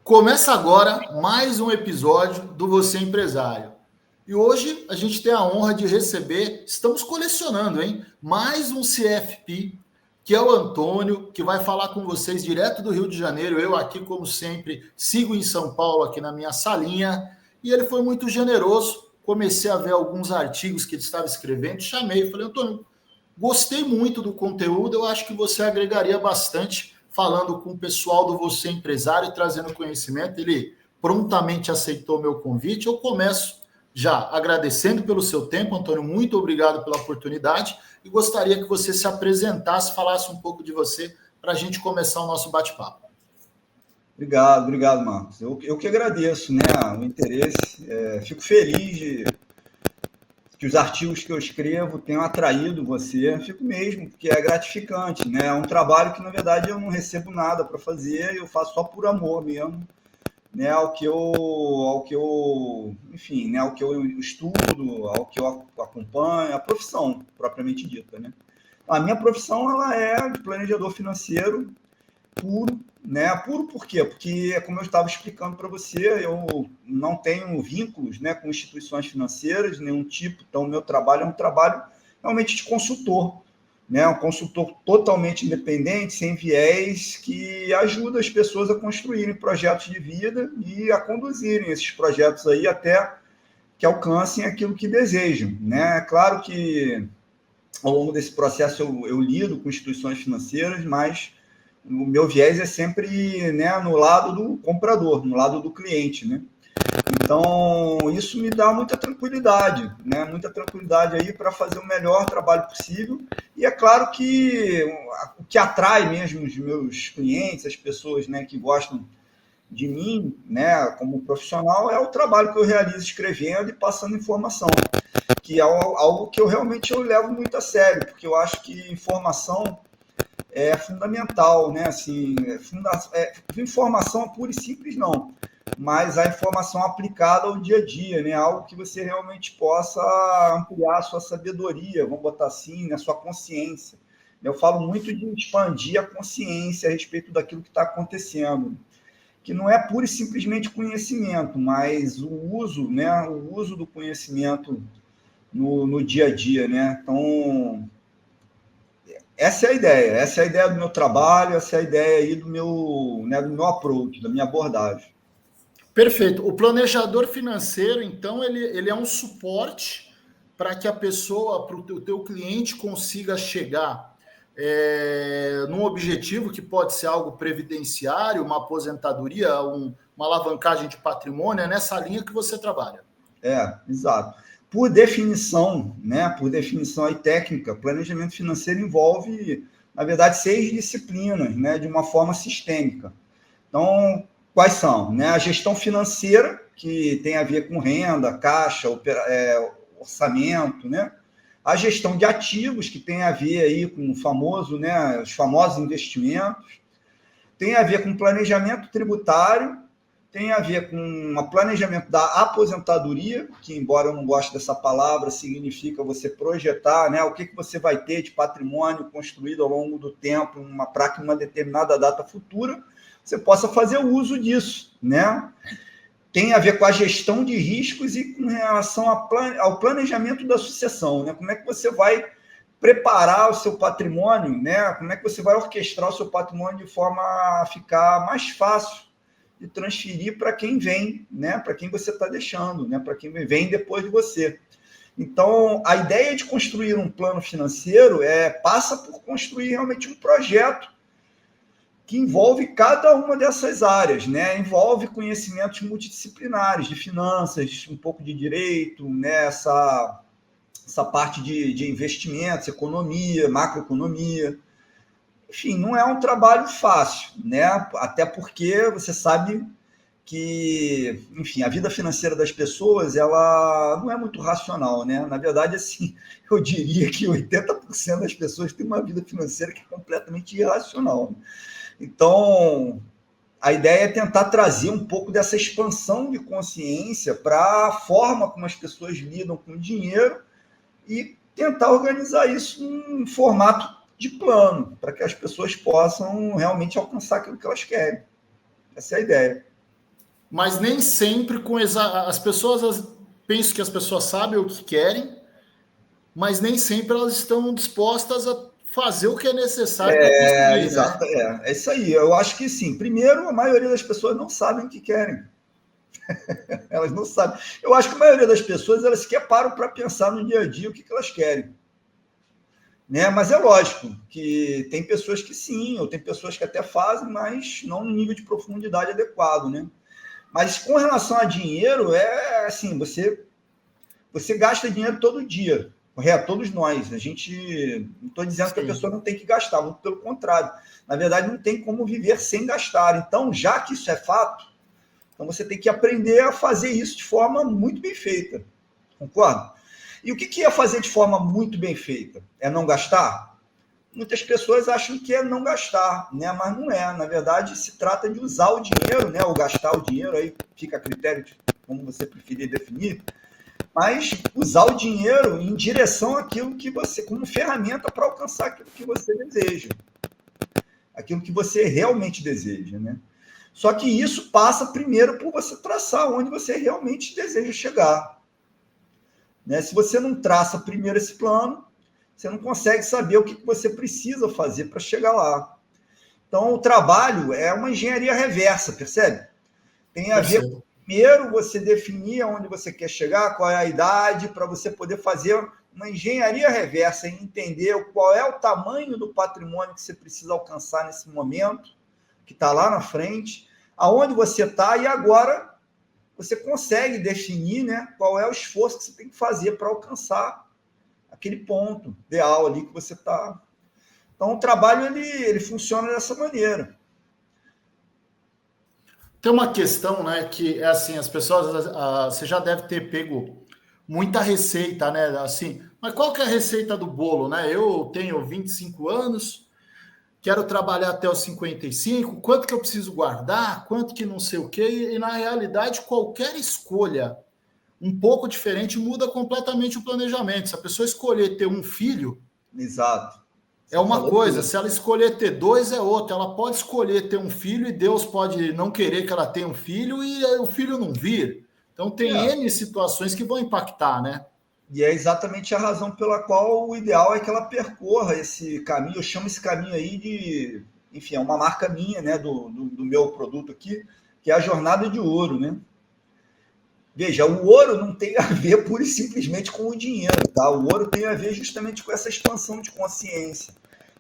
Começa agora mais um episódio do Você Empresário. E hoje a gente tem a honra de receber, estamos colecionando, hein? Mais um CFP, que é o Antônio, que vai falar com vocês direto do Rio de Janeiro. Eu aqui, como sempre, sigo em São Paulo, aqui na minha salinha. E ele foi muito generoso. Comecei a ver alguns artigos que ele estava escrevendo, chamei, falei, Antônio, gostei muito do conteúdo, eu acho que você agregaria bastante falando com o pessoal do Você Empresário, trazendo conhecimento. Ele prontamente aceitou meu convite. Eu começo já agradecendo pelo seu tempo, Antônio, muito obrigado pela oportunidade e gostaria que você se apresentasse, falasse um pouco de você para a gente começar o nosso bate-papo. Obrigado, Marcos. Eu que agradeço, né, o interesse. Fico feliz que os artigos que eu escrevo tenham atraído você. Fico mesmo, porque é gratificante, né? É um trabalho que, na verdade, eu não recebo nada para fazer, eu faço só por amor mesmo, né, enfim, né, ao que eu estudo, ao que eu acompanho, a profissão propriamente dita, né? A minha profissão, ela é de planejador financeiro puro, né? Puro por quê? Porque, como eu estava explicando para você, eu não tenho vínculos, né, com instituições financeiras, nenhum tipo. Então, o meu trabalho é um trabalho realmente de consultor, né? Um consultor totalmente independente, sem viés, que ajuda as pessoas a construírem projetos de vida e a conduzirem esses projetos aí até que alcancem aquilo que desejam, né? Claro que ao longo desse processo eu lido com instituições financeiras, mas o meu viés é sempre, né, no lado do comprador, no lado do cliente, né? Então, isso me dá muita tranquilidade, né? Muita tranquilidade aí para fazer o melhor trabalho possível. E é claro que o que atrai mesmo os meus clientes, as pessoas, né, que gostam de mim, né, como profissional, é o trabalho que eu realizo escrevendo e passando informação, que é algo que eu levo muito a sério, porque eu acho que informação é fundamental, né? Assim, informação pura e simples não, mas a informação aplicada ao dia a dia, né? Algo que você realmente possa ampliar a sua sabedoria, vamos botar assim, né? Sua consciência. Eu falo muito de expandir a consciência a respeito daquilo que está acontecendo, que não é pura e simplesmente conhecimento, mas o uso, né? O uso do conhecimento no dia a dia, né? Então, essa é a ideia do meu trabalho, essa é a ideia aí né, do meu approach, da minha abordagem. Perfeito. O planejador financeiro, então, ele é um suporte para que a pessoa, para o teu cliente consiga chegar num objetivo que pode ser algo previdenciário, uma aposentadoria, uma alavancagem de patrimônio, é nessa linha que você trabalha. Exato. Por definição, né, por definição aí técnica, planejamento financeiro envolve, na verdade, 6 disciplinas, né, de uma forma sistêmica. Então, quais são? Né? A gestão financeira, que tem a ver com renda, caixa, orçamento, né? A gestão de ativos, que tem a ver aí com o famoso, né, os famosos investimentos. Tem a ver com planejamento tributário, tem a ver com o planejamento da aposentadoria, que, embora eu não goste dessa palavra, significa você projetar, né, o que você vai ter de patrimônio construído ao longo do tempo para uma determinada data futura, você possa fazer uso disso, né? Tem a ver com a gestão de riscos e com relação ao planejamento da sucessão, né? Como é que você vai preparar o seu patrimônio, né? Como é que você vai orquestrar o seu patrimônio de forma a ficar mais fácil de transferir para quem vem, né? Para quem você está deixando, né? Para quem vem depois de você. Então, a ideia de construir um plano financeiro passa por construir realmente um projeto que envolve cada uma dessas áreas, né? Envolve conhecimentos multidisciplinares de finanças, um pouco de direito, né? Essa parte de investimentos, economia, macroeconomia. Enfim, não é um trabalho fácil, né? Até porque você sabe que, enfim, a vida financeira das pessoas, ela não é muito racional, né? Na verdade, assim, eu diria que 80% das pessoas têm uma vida financeira que é completamente irracional. Então, a ideia é tentar trazer um pouco dessa expansão de consciência para a forma como as pessoas lidam com o dinheiro e tentar organizar isso num formato de plano, para que as pessoas possam realmente alcançar aquilo que elas querem. Essa é a ideia. mas nem sempre as pessoas penso que as pessoas sabem o que querem, mas nem sempre elas estão dispostas a fazer o que é necessário para conseguir, Exato, né? é isso aí. Eu acho que sim. Primeiro, a maioria das pessoas não sabem o que querem. Elas não sabem. Eu acho que a maioria das pessoas elas sequer param para pensar no dia a dia o que elas querem. Né? Mas é lógico que tem pessoas que sim, ou tem pessoas que até fazem, mas não no nível de profundidade adequado, né? Mas com relação a dinheiro, é assim, você gasta dinheiro todo dia, correto? Todos nós. A gente, não estou dizendo que a Sim. pessoa não tem que gastar, muito pelo contrário. Na verdade, não tem como viver sem gastar. Então, já que isso é fato, então você tem que aprender a fazer isso de forma muito bem feita. Concorda? E o que é fazer de forma muito bem feita? É não gastar? Muitas pessoas acham que é não gastar, né? Mas não é. Na verdade, se trata de usar o dinheiro, né? Ou gastar o dinheiro, aí fica a critério de como você preferir definir, mas usar o dinheiro em direção àquilo que você, como ferramenta para alcançar aquilo que você deseja, aquilo que você realmente deseja, né? Só que isso passa primeiro por você traçar onde você realmente deseja chegar, né? Se você não traça primeiro esse plano, você não consegue saber o que você precisa fazer para chegar lá. Então, o trabalho é uma engenharia reversa, percebe? Tem a ver com, Percebo. primeiro, você definir aonde você quer chegar, qual é a idade, para você poder fazer uma engenharia reversa e entender qual é o tamanho do patrimônio que você precisa alcançar nesse momento, que está lá na frente, aonde você está, e agora você consegue definir, né, qual é o esforço que você tem que fazer para alcançar aquele ponto ideal ali que você está. Então, o trabalho ele funciona dessa maneira. Tem uma questão, né, que é assim, as pessoas, você já deve ter pego muita receita, né, assim, mas qual que é a receita do bolo, né? Eu tenho 25 anos, quero trabalhar até os 55, quanto que eu preciso guardar, quanto que não sei o quê, e na realidade qualquer escolha um pouco diferente muda completamente o planejamento. Se a pessoa escolher ter um filho, Exato. é Você uma falou coisa, tudo. se ela escolher ter dois, é outra. Ela pode escolher ter um filho e Deus pode não querer que ela tenha um filho e o filho não vir. Então, tem É. N situações que vão impactar, né? E é exatamente a razão pela qual o ideal é que ela percorra esse caminho. Eu chamo esse caminho aí de, enfim, é uma marca minha, né, do meu produto aqui, que é a jornada de ouro, né? Veja, o ouro não tem a ver pura e simplesmente com o dinheiro, tá? O ouro tem a ver justamente com essa expansão de consciência.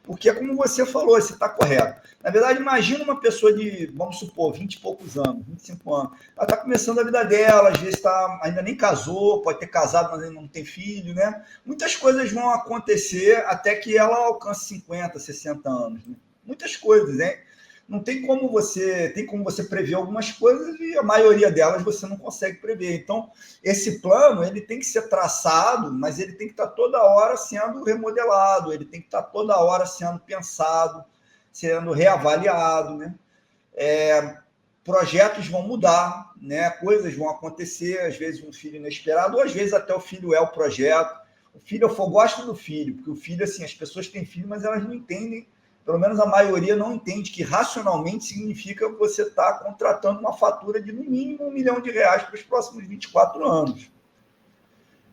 Porque é como você falou, você está correto. Na verdade, imagina uma pessoa de, vamos supor, 20 e poucos anos, 25 anos. Ela está começando a vida dela, às vezes ainda nem casou, pode ter casado, mas ainda não tem filho, né? Muitas coisas vão acontecer até que ela alcance 50, 60 anos. Né? Muitas coisas, né? Não tem como você prever algumas coisas e a maioria delas você não consegue prever. Então, esse plano ele tem que ser traçado, mas ele tem que estar toda hora sendo remodelado, ele tem que estar toda hora sendo pensado, sendo reavaliado, né? Projetos vão mudar, né? Coisas vão acontecer, às vezes um filho inesperado, ou às vezes até o filho é o projeto. O filho, eu gosto do filho, porque o filho, assim, as pessoas têm filho, mas elas não entendem, pelo menos a maioria não entende que racionalmente significa você estar contratando uma fatura de no mínimo R$ 1 milhão para os próximos 24 anos.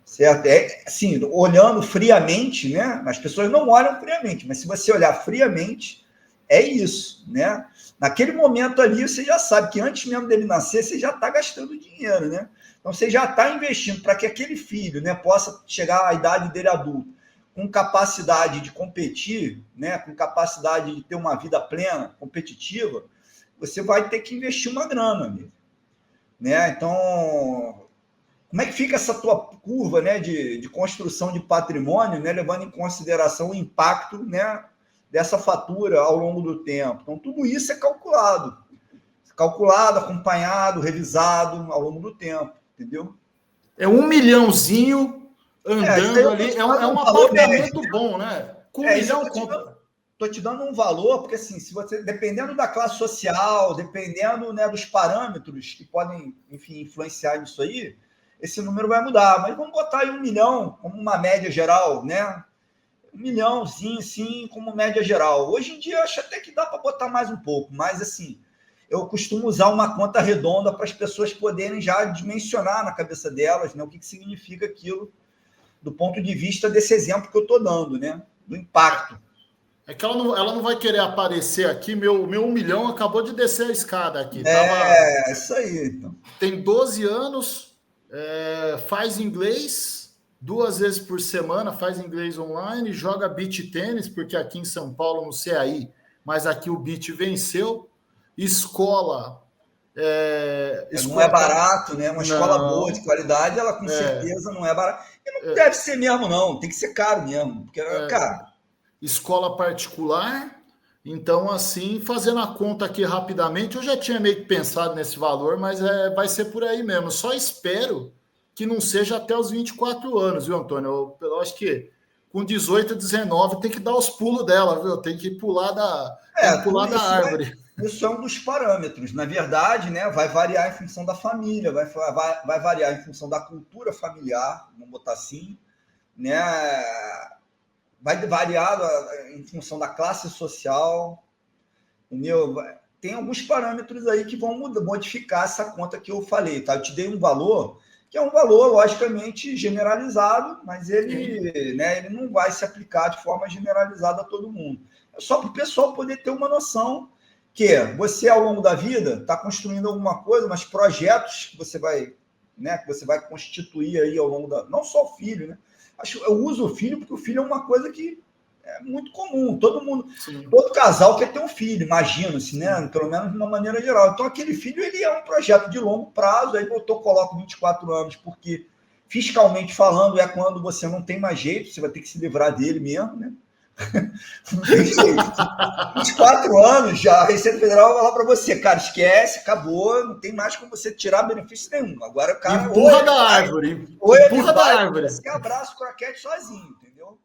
Certo? É, assim, olhando friamente, né? As pessoas não olham friamente, mas se você olhar friamente, é isso, né? Naquele momento ali, você já sabe que antes mesmo dele nascer, você já está gastando dinheiro, né? Então, você já está investindo para que aquele filho, né, possa chegar à idade dele adulto com capacidade de competir, né, com capacidade de ter uma vida plena, competitiva, você vai ter que investir uma grana, amigo. Né? Então, como é que fica essa tua curva, né, de construção de patrimônio, né, levando em consideração o impacto, né, dessa fatura ao longo do tempo? Então, tudo isso é calculado, acompanhado, revisado ao longo do tempo, entendeu? É 1 milhãozinho Isso aí andando eu estou ali, te é dando um um valor médio. apartamento bom, né? Com 1 milhão, Isso eu compra. estou te dando um valor, porque assim, se você, dependendo da classe social, dependendo, né, dos parâmetros que podem, enfim, influenciar nisso aí, esse número vai mudar. Mas vamos botar aí 1 milhão como uma média geral, né? 1 milhãozinho, sim, como média geral. Hoje em dia, eu acho até que dá para botar mais um pouco, mas assim, eu costumo usar uma conta redonda para as pessoas poderem já dimensionar na cabeça delas, né, o que significa aquilo do ponto de vista desse exemplo que eu estou dando, né, do impacto. É que ela não vai querer aparecer aqui. Meu 1 milhão acabou de descer a escada aqui. Isso aí. Então. Tem 12 anos, faz inglês 2 vezes por semana, faz inglês online, joga beach tênis, porque aqui em São Paulo, não sei aí, mas aqui o beach venceu. Escola. Não é barato, né? Uma escola boa, de qualidade, ela com certeza não é barata. E não deve ser mesmo, não. Tem que ser caro mesmo. Porque, cara... Escola particular. Então, assim, fazendo a conta aqui rapidamente, eu já tinha meio que pensado nesse valor, mas vai ser por aí mesmo. Só espero que não seja até os 24 anos, viu, Antônio? Eu acho que com 18, 19 tem que dar os pulos dela, viu? Tem que pular da árvore. Isso é um dos parâmetros. Na verdade, né, vai variar em função da família, vai variar em função da cultura familiar, vamos botar assim, né? Vai variar em função da classe social, entendeu? Tem alguns parâmetros aí que vão modificar essa conta que eu falei, tá? Eu te dei um valor, que é um valor, logicamente, generalizado, mas ele não vai se aplicar de forma generalizada a todo mundo. É só para o pessoal poder ter uma noção que você, ao longo da vida, está construindo alguma coisa, mas projetos que você vai constituir aí ao longo da... Não só o filho, né? Eu uso o filho porque o filho é uma coisa que é muito comum. Todo casal quer ter um filho, imagina-se, né? Pelo menos de uma maneira geral. Então, aquele filho ele é um projeto de longo prazo. Aí eu coloco 24 anos, porque fiscalmente falando é quando você não tem mais jeito, você vai ter que se livrar dele mesmo, né? Não tem jeito. 24 anos já, a Receita Federal vai falar para você, cara, esquece, acabou, não tem mais como você tirar benefício nenhum. Agora o cara... Empurra da árvore. Empurra da árvore. Você abraça o croquete sozinho, entendeu?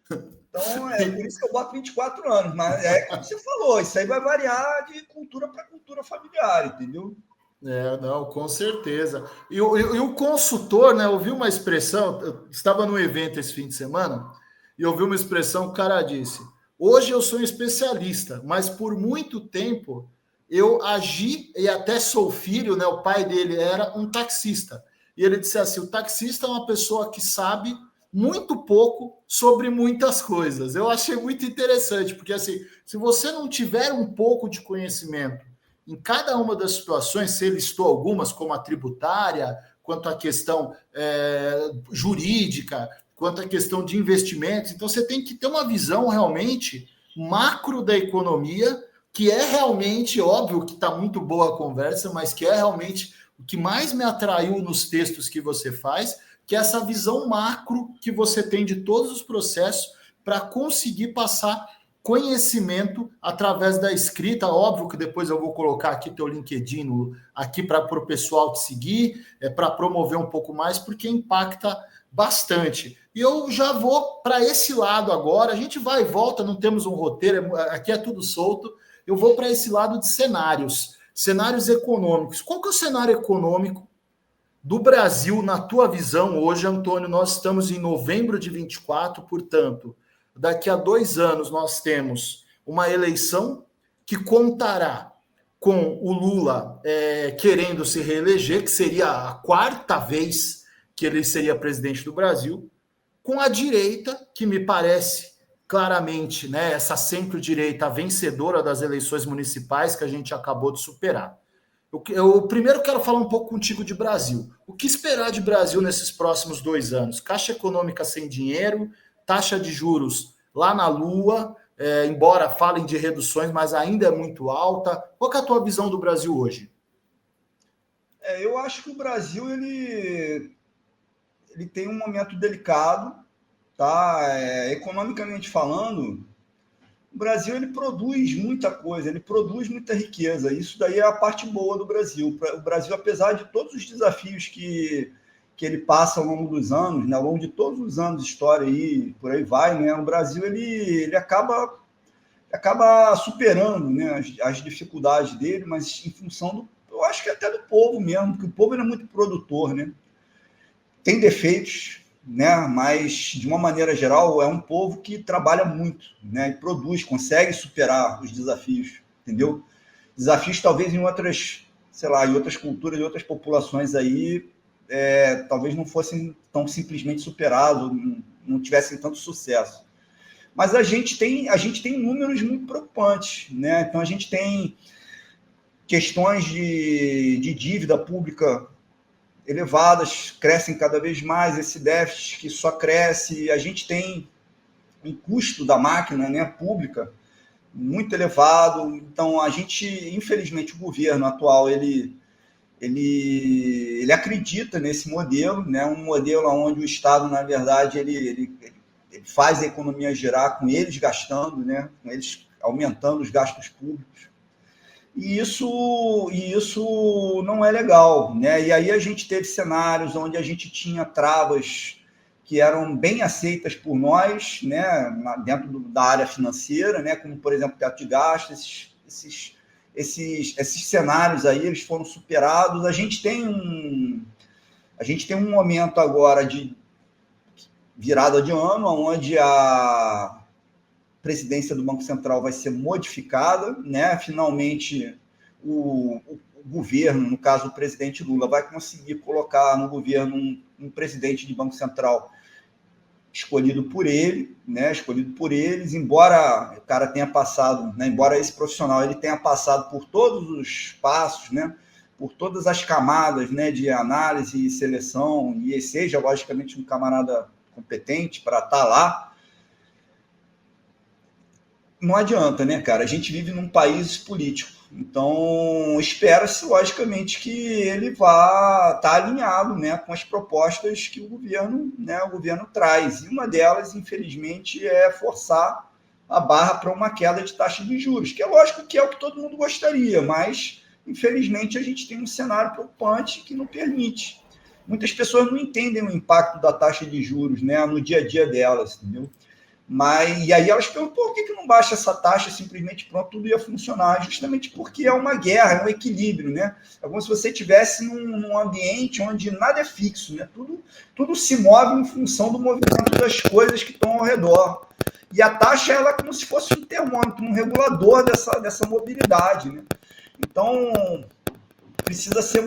Então, por isso que eu boto 24 anos. Mas como você falou, isso aí vai variar de cultura para cultura familiar, entendeu? Não, com certeza. E o consultor, né, eu vi uma expressão, eu estava num evento esse fim de semana, e eu vi uma expressão, o cara disse: hoje eu sou um especialista, mas por muito tempo eu agi, e até sou filho, né? O pai dele era um taxista. E ele disse assim: o taxista é uma pessoa que sabe muito pouco sobre muitas coisas. Eu achei muito interessante, porque assim, se você não tiver um pouco de conhecimento em cada uma das situações, você listou algumas, como a tributária, quanto à questão jurídica, quanto à questão de investimentos. Então, você tem que ter uma visão realmente macro da economia, que é realmente, óbvio que está muito boa a conversa, mas que é realmente o que mais me atraiu nos textos que você faz, que é essa visão macro que você tem de todos os processos para conseguir passar conhecimento através da escrita. Óbvio que depois eu vou colocar aqui teu LinkedIn aqui para o pessoal te seguir, para promover um pouco mais, porque impacta bastante. E eu já vou para esse lado agora. A gente vai e volta, não temos um roteiro, aqui é tudo solto. Eu vou para esse lado de cenários econômicos. Qual que é o cenário econômico do Brasil, na tua visão, hoje, Antônio? Nós estamos em novembro de 24, portanto, daqui a 2 anos nós temos uma eleição que contará com o Lula querendo se reeleger, que seria a 4ª vez que ele seria presidente do Brasil, com a direita, que me parece claramente, né, essa centro-direita vencedora das eleições municipais que a gente acabou de superar. Eu primeiro quero falar um pouco contigo de Brasil. O que esperar de Brasil nesses próximos 2 anos? Caixa econômica sem dinheiro, taxa de juros lá na lua, embora falem de reduções, mas ainda é muito alta. Qual que é a tua visão do Brasil hoje? Eu acho que o Brasil ele tem um momento delicado, tá? Economicamente falando, o Brasil ele produz muita coisa, ele produz muita riqueza. Isso daí é a parte boa do Brasil. O Brasil, apesar de todos os desafios que ele passa ao longo dos anos, né? Ao longo de todos os anos de história aí, por aí vai, né? O Brasil ele acaba superando, né, as dificuldades dele, mas em função eu acho que até do povo mesmo, porque o povo ele é muito produtor, né? Tem defeitos, né? Mas de uma maneira geral é um povo que trabalha muito, né? E produz, consegue superar os desafios, entendeu? Desafios talvez em outras, sei lá, em outras culturas, em outras populações aí, talvez não fossem tão simplesmente superados, não tivessem tanto sucesso. Mas a gente tem números muito preocupantes, né? Então a gente tem questões de dívida pública elevadas, crescem cada vez mais, esse déficit que só cresce, a gente tem um custo da máquina, né, pública muito elevado. Então a gente, infelizmente, o governo atual ele acredita nesse modelo, né, um modelo onde o Estado, na verdade, ele faz a economia girar com eles gastando, né, com eles aumentando os gastos públicos. E isso não é legal, né? E aí a gente teve cenários onde a gente tinha travas que eram bem aceitas por nós, né, dentro da área financeira, né, como, por exemplo, teto de gastos, esses cenários aí, eles foram superados. A gente tem um momento agora de virada de ano, onde a presidência do Banco Central vai ser modificada, né? Finalmente o governo, no caso o presidente Lula, vai conseguir colocar no governo um presidente de Banco Central escolhido por ele, né? Escolhido por eles, embora o cara tenha passado, né? Embora esse profissional ele tenha passado por todos os passos, né? Por todas as camadas, né? De análise e seleção, e seja logicamente um camarada competente para estar lá. Não adianta, né, cara? A gente vive num país político. Então, espera-se, logicamente, que ele vá estar alinhado, né, com as propostas que o governo traz. E uma delas, infelizmente, é forçar a barra para uma queda de taxa de juros, que é lógico que é o que todo mundo gostaria, mas, infelizmente, a gente tem um cenário preocupante que não permite. Muitas pessoas não entendem o impacto da taxa de juros, né, no dia a dia delas, entendeu? E aí elas perguntam, por que não baixa essa taxa, simplesmente pronto, tudo ia funcionar? Justamente porque é uma guerra, é um equilíbrio, né? É como se você estivesse num ambiente onde nada é fixo, né? Tudo se move em função do movimento das coisas que estão ao redor. E a taxa ela é como se fosse um termômetro, um regulador dessa mobilidade, né? Então, precisa ser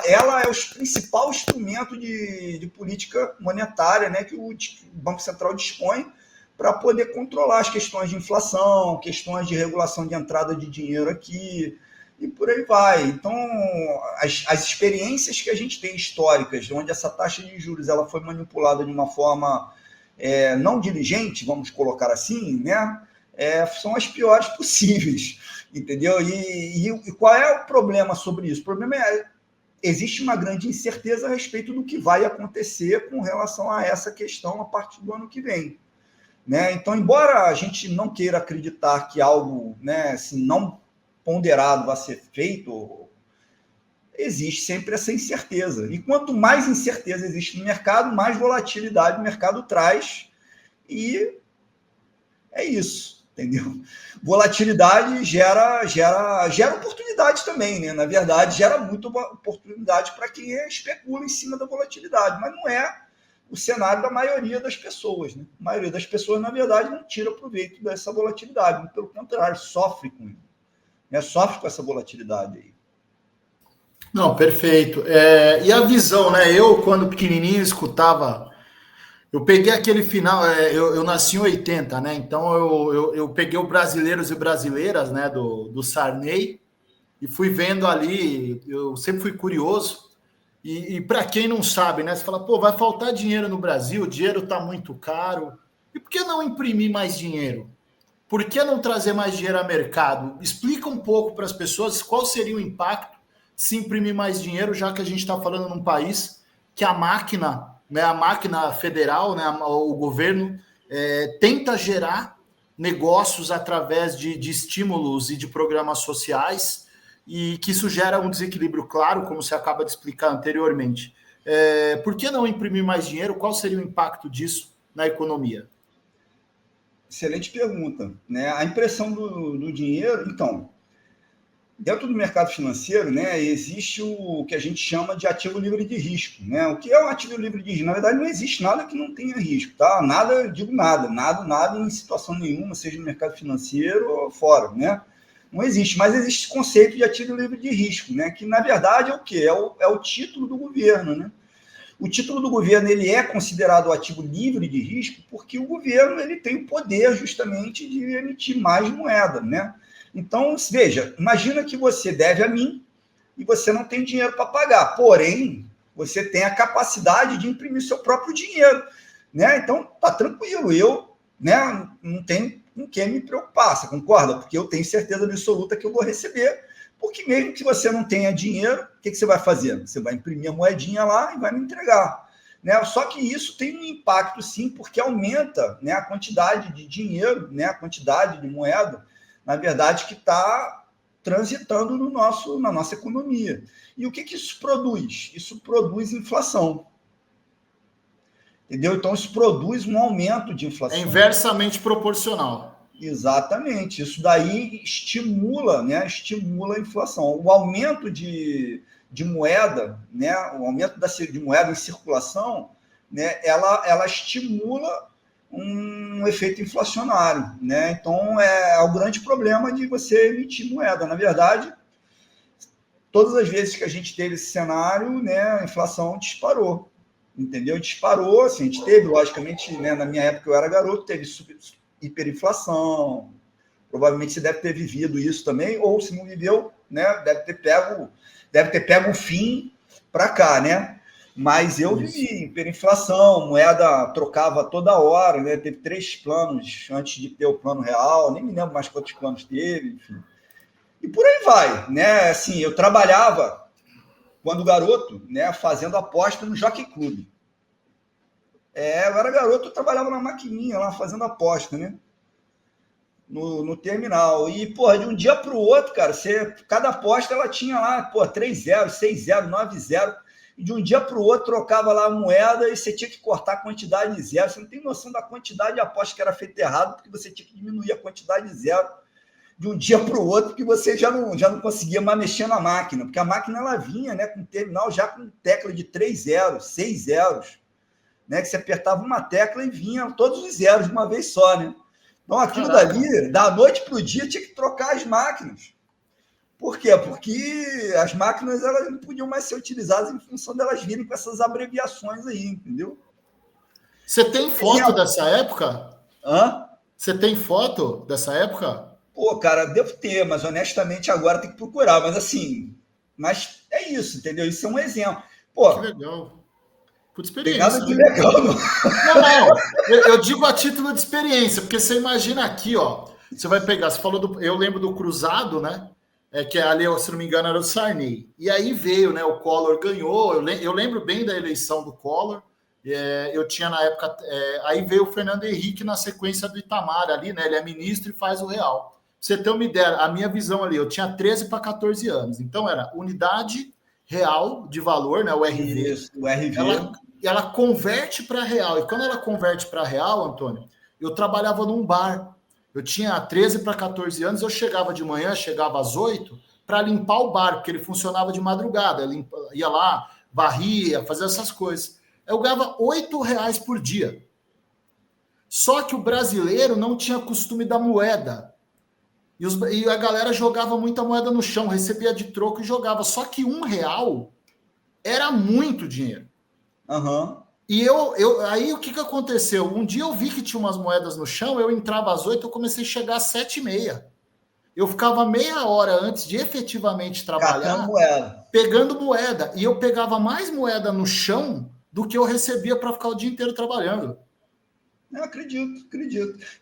ela é o principal instrumento de política monetária, né, que o Banco Central dispõe para poder controlar as questões de inflação, questões de regulação de entrada de dinheiro aqui, e por aí vai. Então, as experiências que a gente tem históricas, onde essa taxa de juros ela foi manipulada de uma forma não diligente, vamos colocar assim, né, são as piores possíveis, entendeu? E qual é o problema sobre isso? O problema existe uma grande incerteza a respeito do que vai acontecer com relação a essa questão a partir do ano que vem. Né? Então, embora a gente não queira acreditar que algo, né, assim, não ponderado vai ser feito, existe sempre essa incerteza. E quanto mais incerteza existe no mercado, mais volatilidade o mercado traz. E é isso, entendeu? Volatilidade gera oportunidade também, né? Na verdade, gera muita oportunidade para quem especula em cima da volatilidade, mas não é o cenário da maioria das pessoas, né? A maioria das pessoas, na verdade, não tira proveito dessa volatilidade, pelo contrário, sofre com isso, né? Sofre com essa volatilidade aí. Não, perfeito. E a visão, né? Eu, quando pequenininho, escutava... Eu peguei aquele final... eu nasci em 80, né? Então, eu peguei o Brasileiros e Brasileiras, né? Do Sarney, e fui vendo ali... Eu sempre fui curioso. E para quem não sabe, né? Você fala, pô, vai faltar dinheiro no Brasil, o dinheiro está muito caro. E por que não imprimir mais dinheiro? Por que não trazer mais dinheiro ao mercado? Explica um pouco para as pessoas qual seria o impacto se imprimir mais dinheiro, já que a gente está falando num país que a máquina, né, a máquina federal, né, o governo, tenta gerar negócios através de estímulos e de programas sociais, e que isso gera um desequilíbrio claro, como você acaba de explicar anteriormente. Por que não imprimir mais dinheiro? Qual seria o impacto disso na economia? Excelente pergunta, né? A impressão do dinheiro, então, dentro do mercado financeiro, né, existe o que a gente chama de ativo livre de risco, né? O que é um ativo livre de risco? Na verdade, não existe nada que não tenha risco, tá? Nada, digo nada em situação nenhuma, seja no mercado financeiro ou fora, né? Não existe, mas existe esse conceito de ativo livre de risco, né? Que, na verdade, é o quê? É o título do governo, né? O título do governo ele é considerado ativo livre de risco porque o governo ele tem o poder justamente de emitir mais moeda, né? Então, veja, imagina que você deve a mim e você não tem dinheiro para pagar, porém, você tem a capacidade de imprimir seu próprio dinheiro, né? Então, tá tranquilo, eu, né, não tenho com quem me preocupar, você concorda? Porque eu tenho certeza absoluta que eu vou receber, porque mesmo que você não tenha dinheiro, o que você vai fazer? Você vai imprimir a moedinha lá e vai me entregar, né? Só que isso tem um impacto, sim, porque aumenta, né, a quantidade de dinheiro, né, a quantidade de moeda, na verdade, que está transitando na nossa economia. E o que isso produz? Isso produz inflação. Entendeu? Então, isso produz um aumento de inflação. É inversamente proporcional. Exatamente. Isso daí estimula, né? Estimula a inflação. O aumento de moeda, né? O aumento de moeda em circulação, né? Ela estimula um efeito inflacionário, né? Então, é o grande problema de você emitir moeda. Na verdade, todas as vezes que a gente teve esse cenário, né? A inflação disparou. Entendeu? Disparou, assim, a gente teve, logicamente, né, na minha época eu era garoto, teve hiperinflação, provavelmente você deve ter vivido isso também, ou se não viveu, né, deve ter pego o fim para cá, né? Mas eu vivi hiperinflação, moeda trocava toda hora, né? Teve 3 planos antes de ter o plano real, nem me lembro mais quantos planos teve, enfim. E por aí vai, né? Assim, eu trabalhava quando garoto, né, fazendo aposta no Jockey Club. Eu era garoto, eu trabalhava na maquininha lá, fazendo aposta, né? No terminal. E, porra, de um dia para o outro, cara, cada aposta ela tinha lá, pô, 3-0, 6-0, 9-0. E de um dia para o outro trocava lá a moeda e você tinha que cortar a quantidade de zero. Você não tem noção da quantidade de aposta que era feita errado, porque você tinha que diminuir a quantidade de zero de um dia para o outro, porque você já não conseguia mais mexer na máquina, porque a máquina ela vinha, né, com terminal já com tecla de 3 zeros, 6 zeros, né, que você apertava uma tecla e vinha todos os zeros de uma vez só, né? Então aquilo dali, da noite para o dia, tinha que trocar as máquinas. Por quê? Porque as máquinas elas não podiam mais ser utilizadas em função delas virem com essas abreviações aí, entendeu? Você tem foto dessa época? Hã? Você tem foto dessa época? Pô, cara, devo ter, mas honestamente agora tem que procurar. Mas assim, mas é isso, entendeu? Isso é um exemplo. Pô, que legal. Por experiência. Tem nada de legal, não. Não. Eu digo a título de experiência, porque você imagina aqui, ó. Você vai pegar, você falou eu lembro do Cruzado, né? Que ali, se não me engano, era o Sarney. E aí veio, né? O Collor ganhou. Eu lembro bem da eleição do Collor. Eu tinha na época. Aí veio o Fernando Henrique na sequência do Itamar ali, né? Ele é ministro e faz o real. Pra você ter uma ideia, a minha visão ali, eu tinha 13 para 14 anos. Então era unidade real de valor, né? O RV. Isso, o RV. Ela converte para real. E quando ela converte para real, Antônio, eu trabalhava num bar. Eu tinha 13 para 14 anos, eu chegava de manhã, chegava às 8 para limpar o bar, porque ele funcionava de madrugada. Ia lá, varria, fazia essas coisas. Eu ganhava R$8 por dia. Só que o brasileiro não tinha costume da moeda. E a galera jogava muita moeda no chão, recebia de troco e jogava. Só que R$1 era muito dinheiro. Uhum. E aí o que aconteceu? Um dia eu vi que tinha umas moedas no chão, eu entrava às 8, eu comecei a chegar às 7h30. Eu ficava meia hora antes de efetivamente trabalhar, pegando moeda. E eu pegava mais moeda no chão do que eu recebia para ficar o dia inteiro trabalhando. Eu acredito.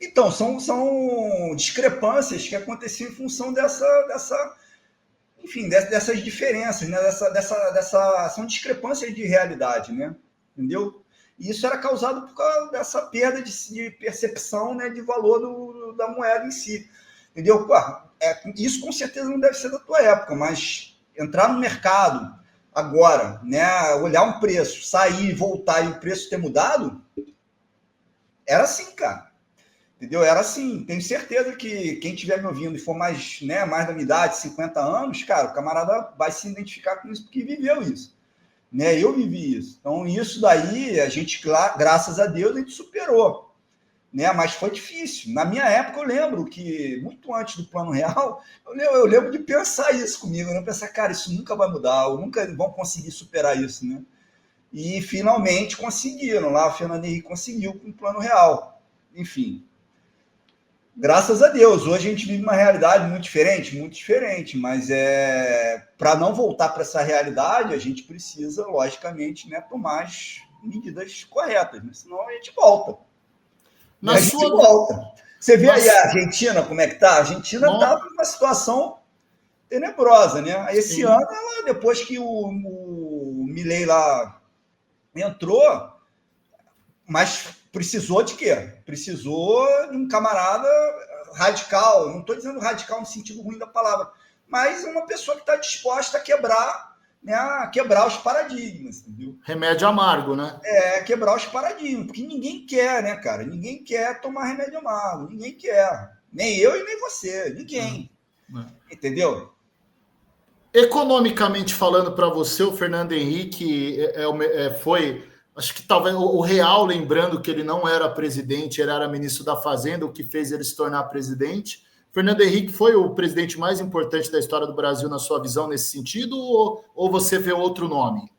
Então, são discrepâncias que aconteciam em função dessas diferenças, né? São discrepâncias de realidade, né? Entendeu? E isso era causado por causa dessa perda de percepção, né, de valor da moeda em si. Entendeu? Isso com certeza não deve ser da tua época, mas entrar no mercado agora, né, olhar um preço, sair, voltar e o preço ter mudado, era assim, cara. Entendeu? Era assim. Tenho certeza que quem estiver me ouvindo e for mais da minha idade, 50 anos, cara, o camarada vai se identificar com isso porque viveu isso. Né? Eu vivi isso. Então, isso daí, a gente, graças a Deus, a gente superou. né? Mas foi difícil. Na minha época, eu lembro que, muito antes do Plano Real, eu lembro de pensar isso comigo, né? Pensar, cara, isso nunca vai mudar, ou nunca vão conseguir superar isso, né? E finalmente conseguiram. Lá o Fernando Henrique conseguiu com o Plano Real. Enfim, graças a Deus. Hoje a gente vive uma realidade muito diferente, mas para não voltar para essa realidade, a gente precisa, logicamente, né, tomar as medidas corretas, né? Senão a gente volta. Na A gente sua... volta. Você vê Na... aí a Argentina, como é que tá? A Argentina está Não... numa situação tenebrosa, né? Esse Sim. ano, depois que o Milei lá entrou, mas precisou de quê? Precisou de um camarada radical. Não estou dizendo radical no sentido ruim da palavra, mas uma pessoa que está disposta a quebrar, né, a quebrar os paradigmas, entendeu? Remédio amargo, né? Quebrar os paradigmas, porque ninguém quer, né, cara? Ninguém quer tomar remédio amargo, ninguém quer. Nem eu e nem você, ninguém. Entendeu? Economicamente falando, para você, o Fernando Henrique foi, acho que talvez o real, lembrando que ele não era presidente, ele era ministro da Fazenda, o que fez ele se tornar presidente. Fernando Henrique foi o presidente mais importante da história do Brasil, na sua visão, nesse sentido, ou você vê outro nome?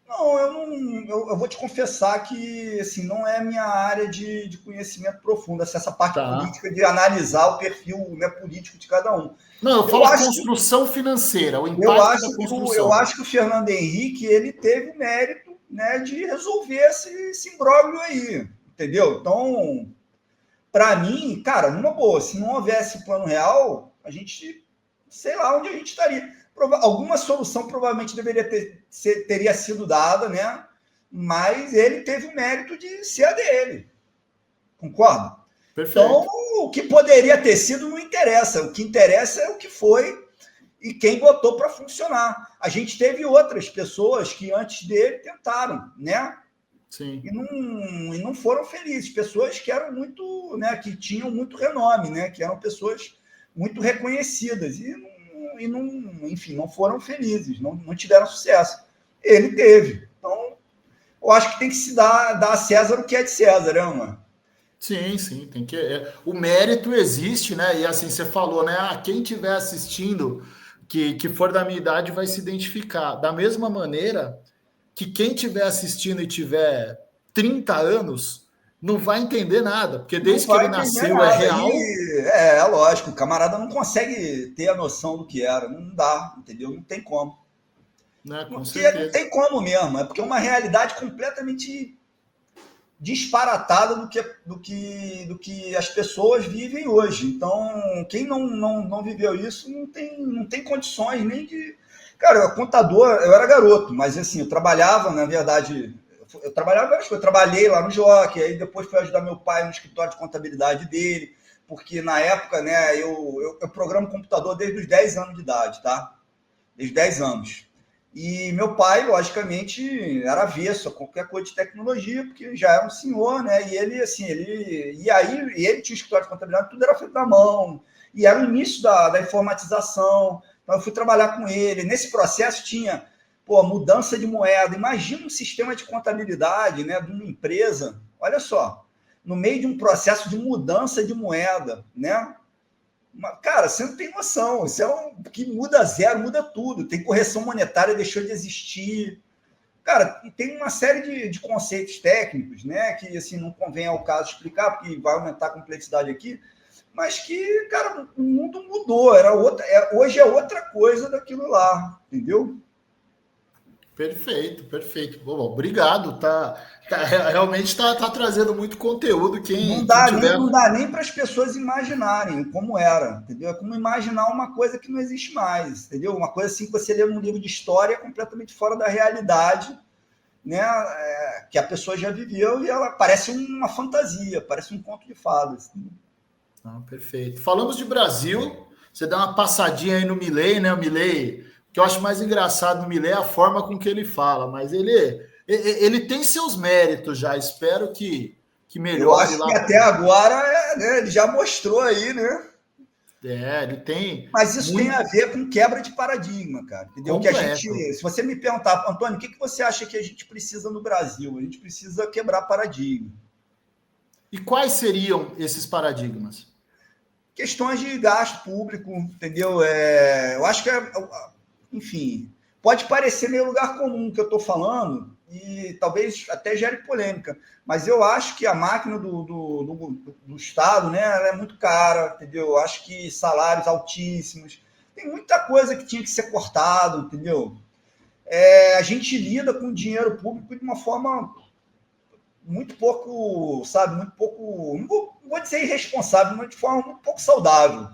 Não, eu vou te confessar que assim, não é a minha área de conhecimento profundo, essa parte política de analisar o perfil, né, político de cada um. Não, eu falo construção financeira, o impacto da construção. Eu acho que o Fernando Henrique ele teve o mérito, né, de resolver esse imbróglio aí, entendeu? Então, para mim, cara, numa boa, se não houvesse Plano Real, a gente, sei lá onde a gente estaria. Alguma solução provavelmente teria sido dada, né? Mas ele teve o mérito de ser a dele. Concorda? Perfeito. Então, o que poderia ter sido não interessa. O que interessa é o que foi e quem botou para funcionar. A gente teve outras pessoas que antes dele tentaram, né? Sim. E não foram felizes. Pessoas que eram muito, né? Que tinham muito renome, né? Que eram pessoas muito reconhecidas. E não, enfim, não foram felizes, não tiveram sucesso. Ele teve. Então, eu acho que tem que se dar a César o que é de César, né, mano? Sim, tem que. O mérito existe, né? E assim, você falou, né? Quem estiver assistindo, que for da minha idade, vai se identificar. Da mesma maneira que quem estiver assistindo e tiver 30 anos, não vai entender nada, porque desde que ele nasceu nada. É real. Lógico, o camarada não consegue ter a noção do que era, não dá, entendeu? Não tem como. Né, com porque certeza. Não tem como mesmo, é porque é uma realidade completamente disparatada do que as pessoas vivem hoje. Então, quem não viveu isso não tem condições nem de... Cara, contador, eu era garoto, mas assim, eu trabalhava, na verdade... Eu trabalhei lá no Jockey, aí depois fui ajudar meu pai no escritório de contabilidade dele, porque na época, né, eu programo computador desde os 10 anos de idade, tá? Desde 10 anos. E meu pai, logicamente, era avesso a qualquer coisa de tecnologia, porque já era um senhor, né? E ele, assim, ele tinha escritório de contabilidade, tudo era feito na mão, e era o início da informatização. Então, eu fui trabalhar com ele. Nesse processo tinha... mudança de moeda. Imagina um sistema de contabilidade, né, de uma empresa. Olha só, no meio de um processo de mudança de moeda, né? Cara, você não tem noção. Isso que muda zero, muda tudo. Tem correção monetária, deixou de existir. Cara, e tem uma série de conceitos técnicos, né, que assim não convém ao caso explicar, porque vai aumentar a complexidade aqui, mas que, cara, o mundo mudou. Hoje é outra coisa daquilo lá, entendeu? Perfeito. Bom, obrigado. Realmente está trazendo muito conteúdo. Não dá nem para as pessoas imaginarem como era, entendeu? É como imaginar uma coisa que não existe mais, entendeu? Uma coisa assim que você lê num livro de história completamente fora da realidade, né? Que a pessoa já viveu e ela parece uma fantasia, parece um conto de fadas. Perfeito. Falamos de Brasil. Você dá uma passadinha aí no Milei, né? O Milei... O que eu acho mais engraçado no Milei é a forma com que ele fala, mas ele tem seus méritos já. Espero que melhore. Eu acho lá. Que até agora, né, ele já mostrou aí, né? Ele tem. Mas isso tem a ver com quebra de paradigma, cara. Entendeu? Que se você me perguntar, Antônio, o que você acha que a gente precisa no Brasil? A gente precisa quebrar paradigma. E quais seriam esses paradigmas? Questões de gasto público, entendeu? Eu acho que, enfim, pode parecer meio lugar comum que eu estou falando e talvez até gere polêmica, mas eu acho que a máquina do Estado, né, ela é muito cara, entendeu? Eu acho que salários altíssimos, tem muita coisa que tinha que ser cortado, entendeu? A gente lida com dinheiro público de uma forma muito pouco, sabe, muito pouco, não vou dizer irresponsável, mas de forma muito pouco saudável.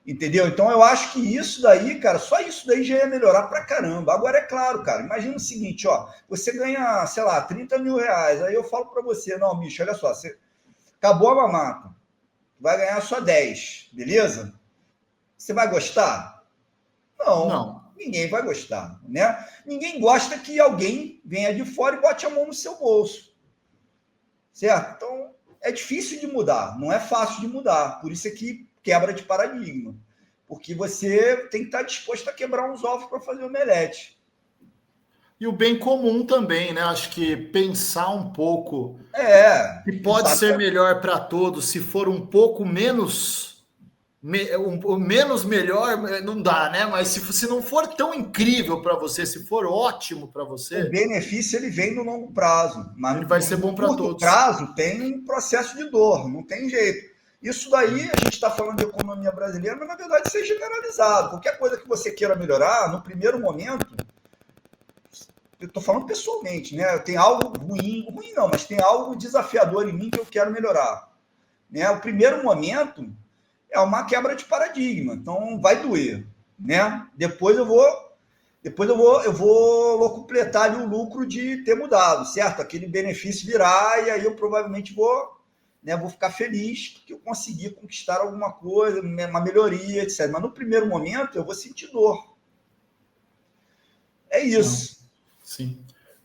Entendeu? Então eu acho que isso daí, cara, só isso daí já ia melhorar pra caramba. Agora é claro, cara, imagina o seguinte, ó, você ganha, sei lá, 30 mil reais, aí eu falo pra você, não, bicho, olha só, você acabou a mamata, vai ganhar só 10, beleza? Você vai gostar? Não, Não. ninguém vai gostar, né? Ninguém gosta que alguém venha de fora e bote a mão no seu bolso, certo? Então, é difícil de mudar, não é fácil de mudar, por isso é que quebra de paradigma, porque você tem que estar disposto a quebrar uns ovos para fazer omelete. E o bem comum também, né? Acho que pensar um pouco que pode ser Exatamente. melhor para todos, se for um pouco menos, menos melhor, não dá, né? Mas se não for tão incrível para você, se for ótimo para O você, benefício ele vem no longo prazo, mas ele vai ser no bom para curto todos. prazo tem um processo de dor, não tem jeito. Isso daí a gente está falando de economia brasileira, mas na verdade isso é generalizado. Qualquer coisa que você queira melhorar, no primeiro momento, eu estou falando pessoalmente, né? Tem algo ruim, ruim não, mas tem algo desafiador em mim que eu quero melhorar. Né? O primeiro momento é uma quebra de paradigma, então vai doer, né? Depois eu vou locupletar ali o lucro de ter mudado, certo? Aquele benefício virá e aí eu provavelmente vou ficar feliz porque eu consegui conquistar alguma coisa, uma melhoria, etc. Mas no primeiro momento eu vou sentir dor. É Não, isso. sim,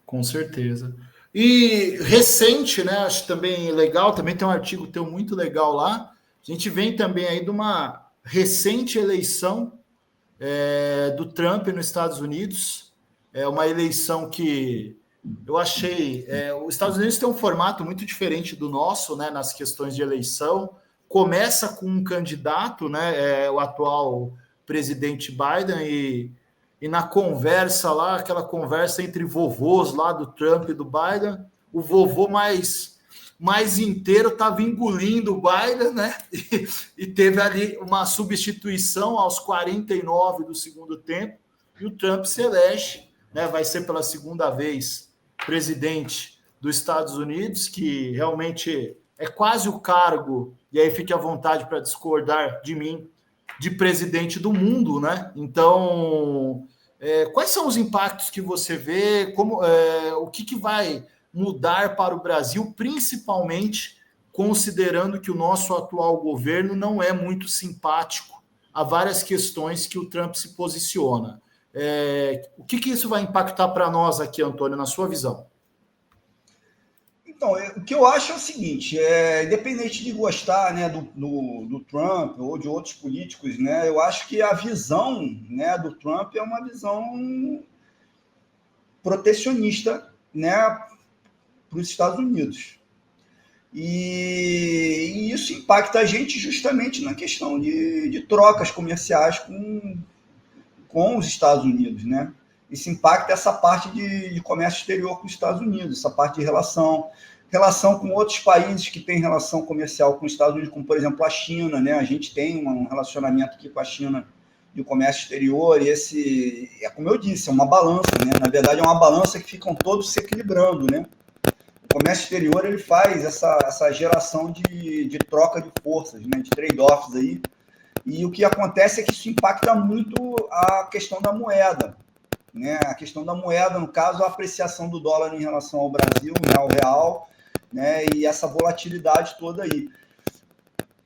com certeza. E recente, né? Acho também legal, também tem um artigo teu muito legal lá. A gente vem também aí de uma recente eleição do Trump nos Estados Unidos. É uma eleição que eu achei. Os Estados Unidos tem um formato muito diferente do nosso, né, nas questões de eleição. Começa com um candidato, né, o atual presidente Biden, e na conversa lá, aquela conversa entre vovôs lá do Trump e do Biden, o vovô mais inteiro estava engolindo o Biden, né? E teve ali uma substituição aos 49 do segundo tempo, e o Trump se elege, né? Vai ser pela segunda vez presidente dos Estados Unidos, que realmente é quase o cargo, e aí fique à vontade para discordar de mim, de presidente do mundo, né? Então, quais são os impactos que você vê? O que vai mudar para o Brasil, principalmente considerando que o nosso atual governo não é muito simpático a várias questões que o Trump se posiciona. O que isso vai impactar para nós aqui, Antônio, na sua visão? Então, o que eu acho é o seguinte, independente de gostar, né, do Trump ou de outros políticos, né, eu acho que a visão, né, do Trump é uma visão protecionista, né, para os Estados Unidos. E isso impacta a gente justamente na questão de trocas comerciais com os Estados Unidos, né? Isso impacta essa parte de comércio exterior com os Estados Unidos, essa parte de relação com outros países que têm relação comercial com os Estados Unidos, como, por exemplo, a China, né? A gente tem um relacionamento aqui com a China de comércio exterior, e esse, como eu disse, é uma balança, né? Na verdade, é uma balança que ficam todos se equilibrando, né? O comércio exterior ele faz essa geração de troca de forças, né? De trade-offs aí, e o que acontece é que isso impacta muito a questão da moeda, né? A questão da moeda, no caso, a apreciação do dólar em relação ao Brasil, né? Ao real, né? E essa volatilidade toda aí.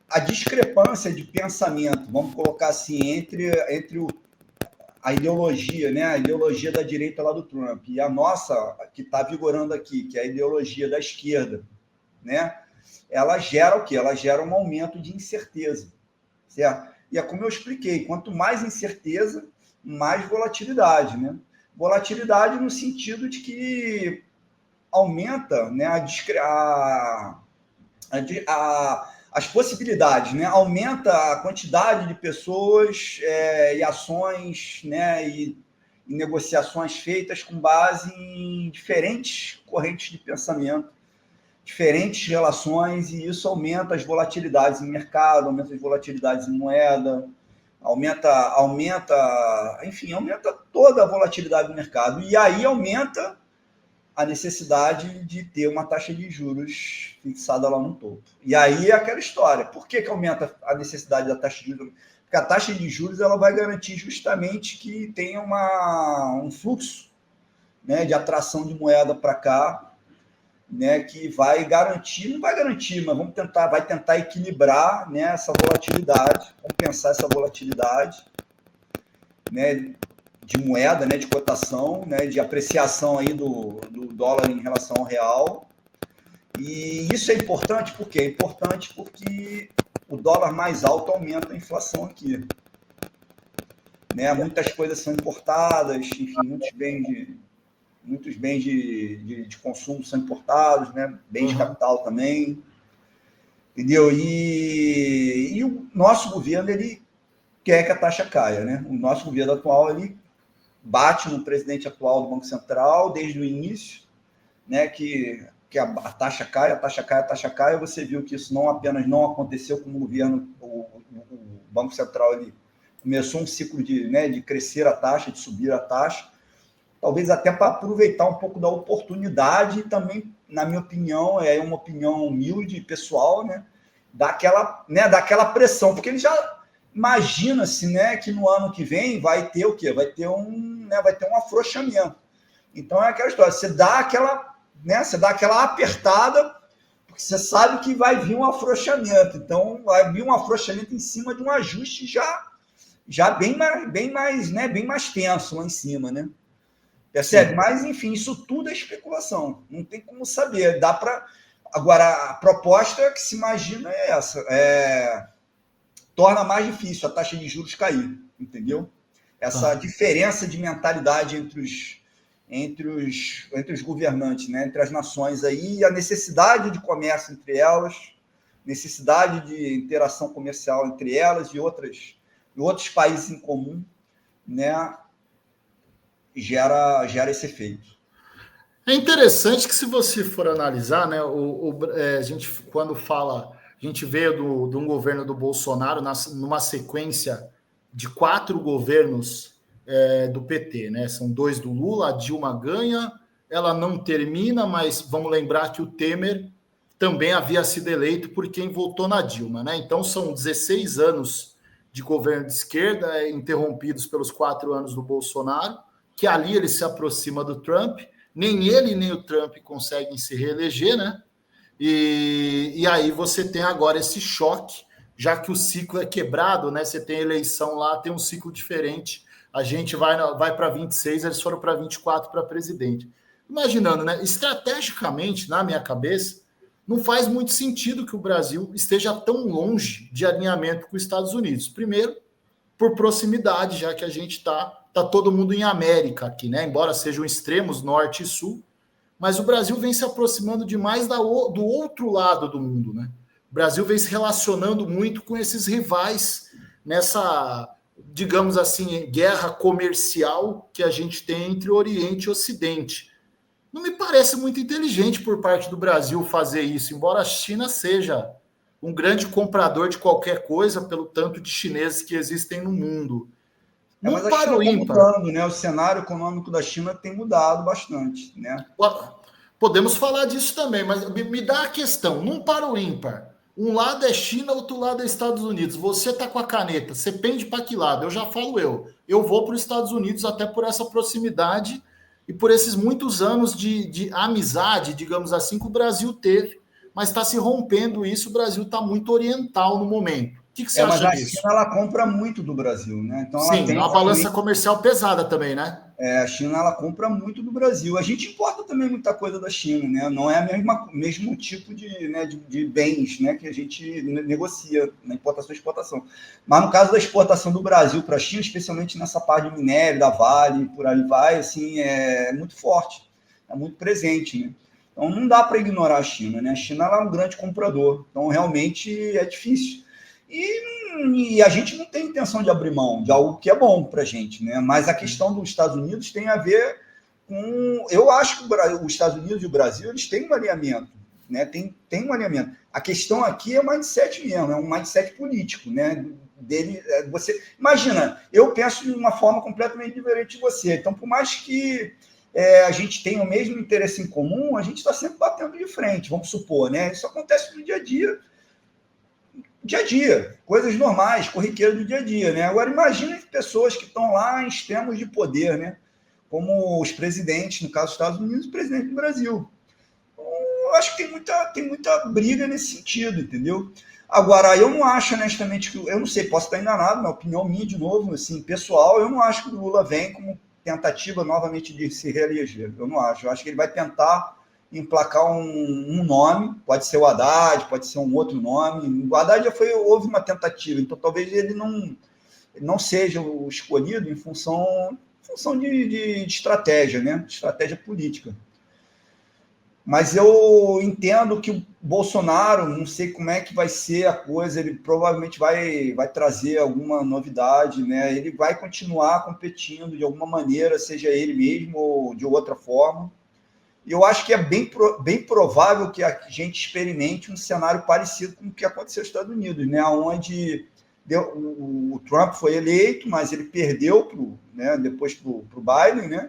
A discrepância de pensamento, vamos colocar assim, entre a ideologia, né? A ideologia da direita lá do Trump e a nossa, que está vigorando aqui, que é a ideologia da esquerda, né? Ela gera o quê? Ela gera um aumento de incerteza, certo? E é como eu expliquei, quanto mais incerteza, mais volatilidade, né? Volatilidade no sentido de que aumenta, né, as possibilidades, né? Aumenta a quantidade de pessoas e ações, né? E negociações feitas com base em diferentes correntes de pensamento, diferentes relações, e isso aumenta as volatilidades em mercado, aumenta as volatilidades em moeda, enfim, aumenta toda a volatilidade do mercado. E aí aumenta a necessidade de ter uma taxa de juros fixada lá no topo. E aí é aquela história. Por que aumenta a necessidade da taxa de juros? Porque a taxa de juros ela vai garantir justamente que tenha um fluxo, né, de atração de moeda para cá, né, que vai garantir, não vai garantir, mas vai tentar equilibrar, né, essa volatilidade, compensar essa volatilidade, né, de moeda, né, de cotação, né, de apreciação aí do dólar em relação ao real. E isso é importante por quê? É importante porque o dólar mais alto aumenta a inflação aqui. Né? Muitas coisas são importadas, enfim, muitos bens de consumo são importados, né? Bens de capital também. Entendeu? E o nosso governo, ele quer que a taxa caia, né? O nosso governo atual, ele bate no presidente atual do Banco Central desde o início, né? Que a taxa cai, a taxa cai, a taxa cai. Você viu que isso não apenas não aconteceu com o governo, o Banco Central ele começou um ciclo de crescer a taxa, de subir a taxa, talvez até para aproveitar um pouco da oportunidade e também, na minha opinião, é uma opinião humilde, pessoal, né? Daquela pressão, porque ele já imagina-se, né, que no ano que vem vai ter o quê? Vai ter um afrouxamento. Então é aquela história, você dá aquela apertada, porque você sabe que vai vir um afrouxamento. Então vai vir um afrouxamento em cima de um ajuste já bem mais tenso lá em cima, né? Percebe? Sim. Mas, enfim, isso tudo é especulação. Não tem como saber. Agora, a proposta que se imagina é essa. Torna mais difícil a taxa de juros cair, entendeu? Essa diferença de mentalidade entre os governantes, né? Entre as nações aí, a necessidade de comércio entre elas, necessidade de interação comercial entre elas e outros países em comum, né? Gera esse efeito. É interessante que, se você for analisar, né, a gente, quando fala, a gente veio de um governo do Bolsonaro numa sequência de 4 governos do PT, né? São 2 do Lula, a Dilma ganha, ela não termina, mas vamos lembrar que o Temer também havia sido eleito por quem votou na Dilma, né? Então são 16 anos de governo de esquerda, interrompidos pelos 4 anos do Bolsonaro, que ali ele se aproxima do Trump, nem ele nem o Trump conseguem se reeleger, né? E aí você tem agora esse choque, já que o ciclo é quebrado, né? Você tem eleição lá, tem um ciclo diferente, a gente vai para 26, eles foram para 24 para presidente. Imaginando, né? Estrategicamente, na minha cabeça, não faz muito sentido que o Brasil esteja tão longe de alinhamento com os Estados Unidos. Primeiro, por proximidade, já que a gente está todo mundo em América aqui, né? Embora sejam extremos norte e sul, mas o Brasil vem se aproximando demais do outro lado do mundo, né? O Brasil vem se relacionando muito com esses rivais nessa, digamos assim, guerra comercial que a gente tem entre Oriente e Ocidente. Não me parece muito inteligente por parte do Brasil fazer isso, embora a China seja um grande comprador de qualquer coisa pelo tanto de chineses que existem no mundo. Mas a China está mudando, né? O cenário econômico da China tem mudado bastante, né? Podemos falar disso também, mas me dá a questão, num para o ímpar. Um lado é China, outro lado é Estados Unidos. Você está com a caneta, você pende para que lado? Eu já falo eu vou para os Estados Unidos até por essa proximidade e por esses muitos anos de amizade, digamos assim, que o Brasil teve, mas está se rompendo isso, o Brasil está muito oriental no momento. O que você acha disso? Mas a China, ela compra muito do Brasil, né? Então, sim, é uma balança comercial pesada também, né? A China, ela compra muito do Brasil. A gente importa também muita coisa da China, né? Não é o mesmo tipo de bens, né, que a gente negocia na importação e exportação. Mas no caso da exportação do Brasil para a China, especialmente nessa parte de minério, da Vale, por aí vai, assim, é muito forte, é muito presente, né? Então, não dá para ignorar a China, né? A China ela é um grande comprador, então realmente é difícil. E a gente não tem intenção de abrir mão de algo que é bom para a gente, né? Mas a questão dos Estados Unidos tem a ver com... Eu acho que os Estados Unidos e o Brasil, eles têm um alinhamento, né? Tem um alinhamento. A questão aqui é o mindset mesmo, é um mindset político, né? Você imagina, eu penso de uma forma completamente diferente de você. Então, por mais que a gente tenha o mesmo interesse em comum, a gente está sempre batendo de frente, vamos supor, né? Isso acontece no dia a dia, coisas normais, corriqueiras do dia a dia, né? Agora, imagine pessoas que estão lá em extremos de poder, né? Como os presidentes, no caso dos Estados Unidos, e o presidente do Brasil. Eu acho que tem muita briga nesse sentido, entendeu? Agora, eu não acho, honestamente, eu não sei, posso estar enganado, na opinião minha, de novo, assim, pessoal, eu não acho que o Lula vem como tentativa novamente de se reeleger. Eu não acho. Eu acho que ele vai tentar emplacar um nome, pode ser o Haddad, pode ser um outro nome. O Haddad houve uma tentativa, então talvez ele não seja o escolhido em função de estratégia, né? Estratégia política. Mas eu entendo que o Bolsonaro, não sei como é que vai ser a coisa, ele provavelmente vai trazer alguma novidade, né? Ele vai continuar competindo de alguma maneira, seja ele mesmo ou de outra forma. E eu acho que é bem provável que a gente experimente um cenário parecido com o que aconteceu nos Estados Unidos, né? Onde o Trump foi eleito, mas ele perdeu depois para o Biden, né?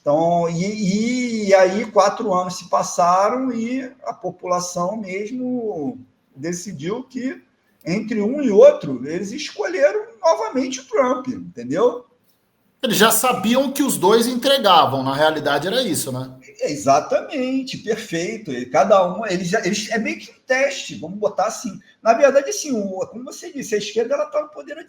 Então, e aí 4 anos se passaram e a população mesmo decidiu que entre um e outro eles escolheram novamente o Trump, entendeu? Eles já sabiam que os dois entregavam, na realidade era isso, né? Exatamente, perfeito. Cada um, eles é meio que um teste, vamos botar assim. Na verdade, assim, como você disse, a esquerda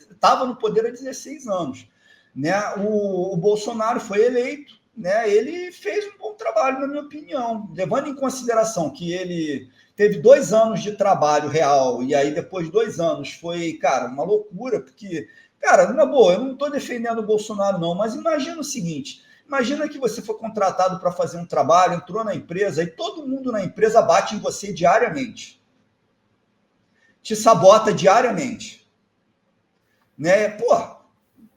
estava no poder há 16 anos. Né? O Bolsonaro foi eleito, né? Ele fez um bom trabalho, na minha opinião, levando em consideração que ele teve 2 anos de trabalho real, e aí depois de 2 anos foi, cara, uma loucura, porque, cara, na boa, eu não estou defendendo o Bolsonaro, não, mas imagina o seguinte: imagina que você foi contratado para fazer um trabalho, entrou na empresa e todo mundo na empresa bate em você diariamente, te sabota diariamente, né? Pô,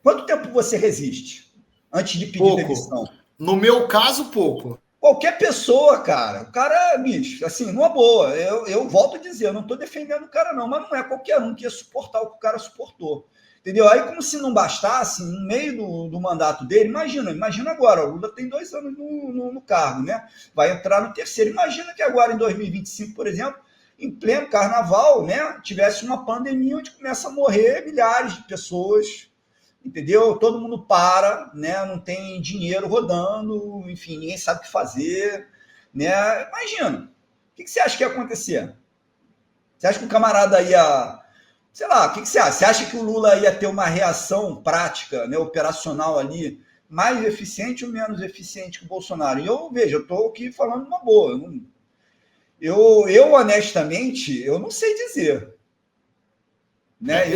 quanto tempo você resiste antes de pedir demissão? No meu caso, pouco. Qualquer pessoa, cara. O cara, bicho, assim, numa boa. Eu volto a dizer, eu não estou defendendo o cara, não, mas não é qualquer um que ia suportar o que o cara suportou. Entendeu? Aí, como se não bastasse, no meio do mandato dele, imagina agora, o Lula tem 2 anos no cargo, né? Vai entrar no terceiro. Imagina que agora, em 2025, por exemplo, em pleno carnaval, né, tivesse uma pandemia onde começa a morrer milhares de pessoas, entendeu? Todo mundo para, né? Não tem dinheiro rodando, enfim, ninguém sabe o que fazer, né? Imagina, o que você acha que ia acontecer? Você acha que o camarada ia, sei lá, o que você acha? Você acha que o Lula ia ter uma reação prática, né, operacional ali, mais eficiente ou menos eficiente que o Bolsonaro? E eu estou aqui falando uma boa. Eu honestamente, eu não sei dizer, né?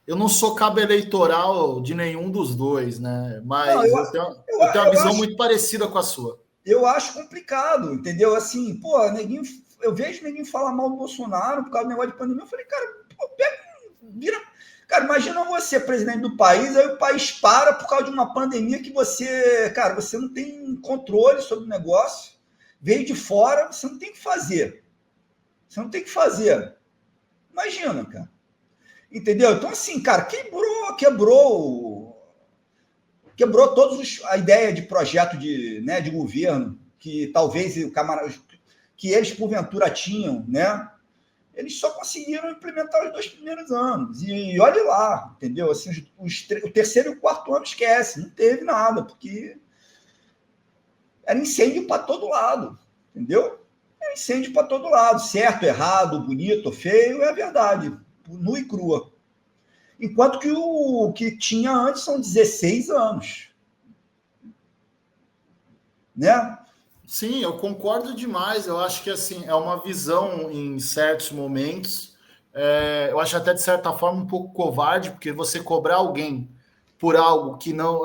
Eu não sou cabo eleitoral de nenhum dos dois, né? Mas não, eu tenho uma visão muito parecida com a sua. Eu acho complicado, entendeu? Assim, pô, neguinho, eu vejo ninguém falar mal do Bolsonaro por causa do negócio de pandemia. Eu falei, cara, pô, vira. Cara, imagina você, presidente do país, aí o país para por causa de uma pandemia que você, cara, você não tem controle sobre o negócio, veio de fora, você não tem o que fazer. Você não tem o que fazer. Imagina, cara. Entendeu? Então, assim, cara, quebrou todos a ideia de projeto de governo que talvez que eles porventura tinham, né? Eles só conseguiram implementar os 2 primeiros anos. E olhe lá, entendeu? Assim, o terceiro e o 4º ano esquece, não teve nada, porque era incêndio para todo lado, entendeu? Era incêndio para todo lado, certo, errado, bonito, feio, é a verdade, nua e crua. Enquanto que o que tinha antes são 16 anos. Né? Sim, eu concordo demais. Eu acho que assim é uma visão em certos momentos. Eu acho até de certa forma um pouco covarde, porque você cobrar alguém por algo que não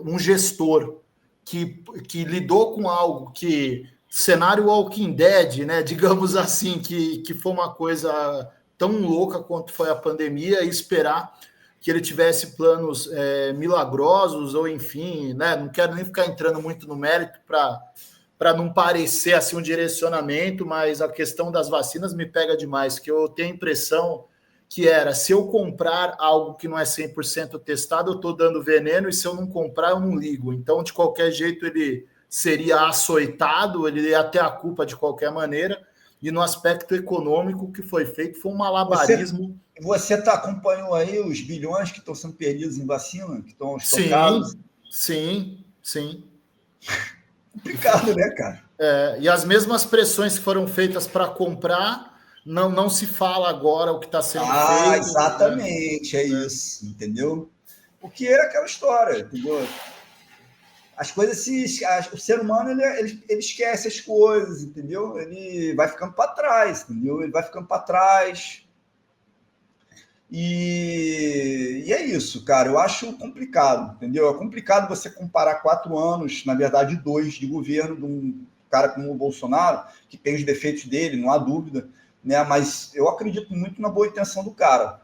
um gestor que lidou com algo que cenário Walking Dead, né? Digamos assim, que foi uma coisa tão louca quanto foi a pandemia, e esperar que ele tivesse planos milagrosos, ou enfim, né? Não quero nem ficar entrando muito no mérito para não parecer assim um direcionamento, mas a questão das vacinas me pega demais, que eu tenho a impressão que era, se eu comprar algo que não é 100% testado, eu estou dando veneno, e se eu não comprar, eu não ligo. Então, de qualquer jeito, ele seria açoitado, ele ia ter a culpa de qualquer maneira, e no aspecto econômico, o que foi feito foi um malabarismo. Você acompanhou aí os bilhões que estão sendo perdidos em vacina, que estão estocados? Sim. Complicado, né, cara? E as mesmas pressões que foram feitas para comprar, não se fala agora o que está sendo feito. Exatamente, é isso, entendeu? Porque é aquela história, entendeu? As coisas o ser humano ele esquece as coisas, entendeu? Ele vai ficando para trás, entendeu? Ele vai ficando para trás. E é isso, cara. Eu acho complicado, entendeu? É complicado você comparar 4 anos, na verdade 2, de governo de um cara como o Bolsonaro, que tem os defeitos dele, não há dúvida, né? Mas eu acredito muito na boa intenção do cara.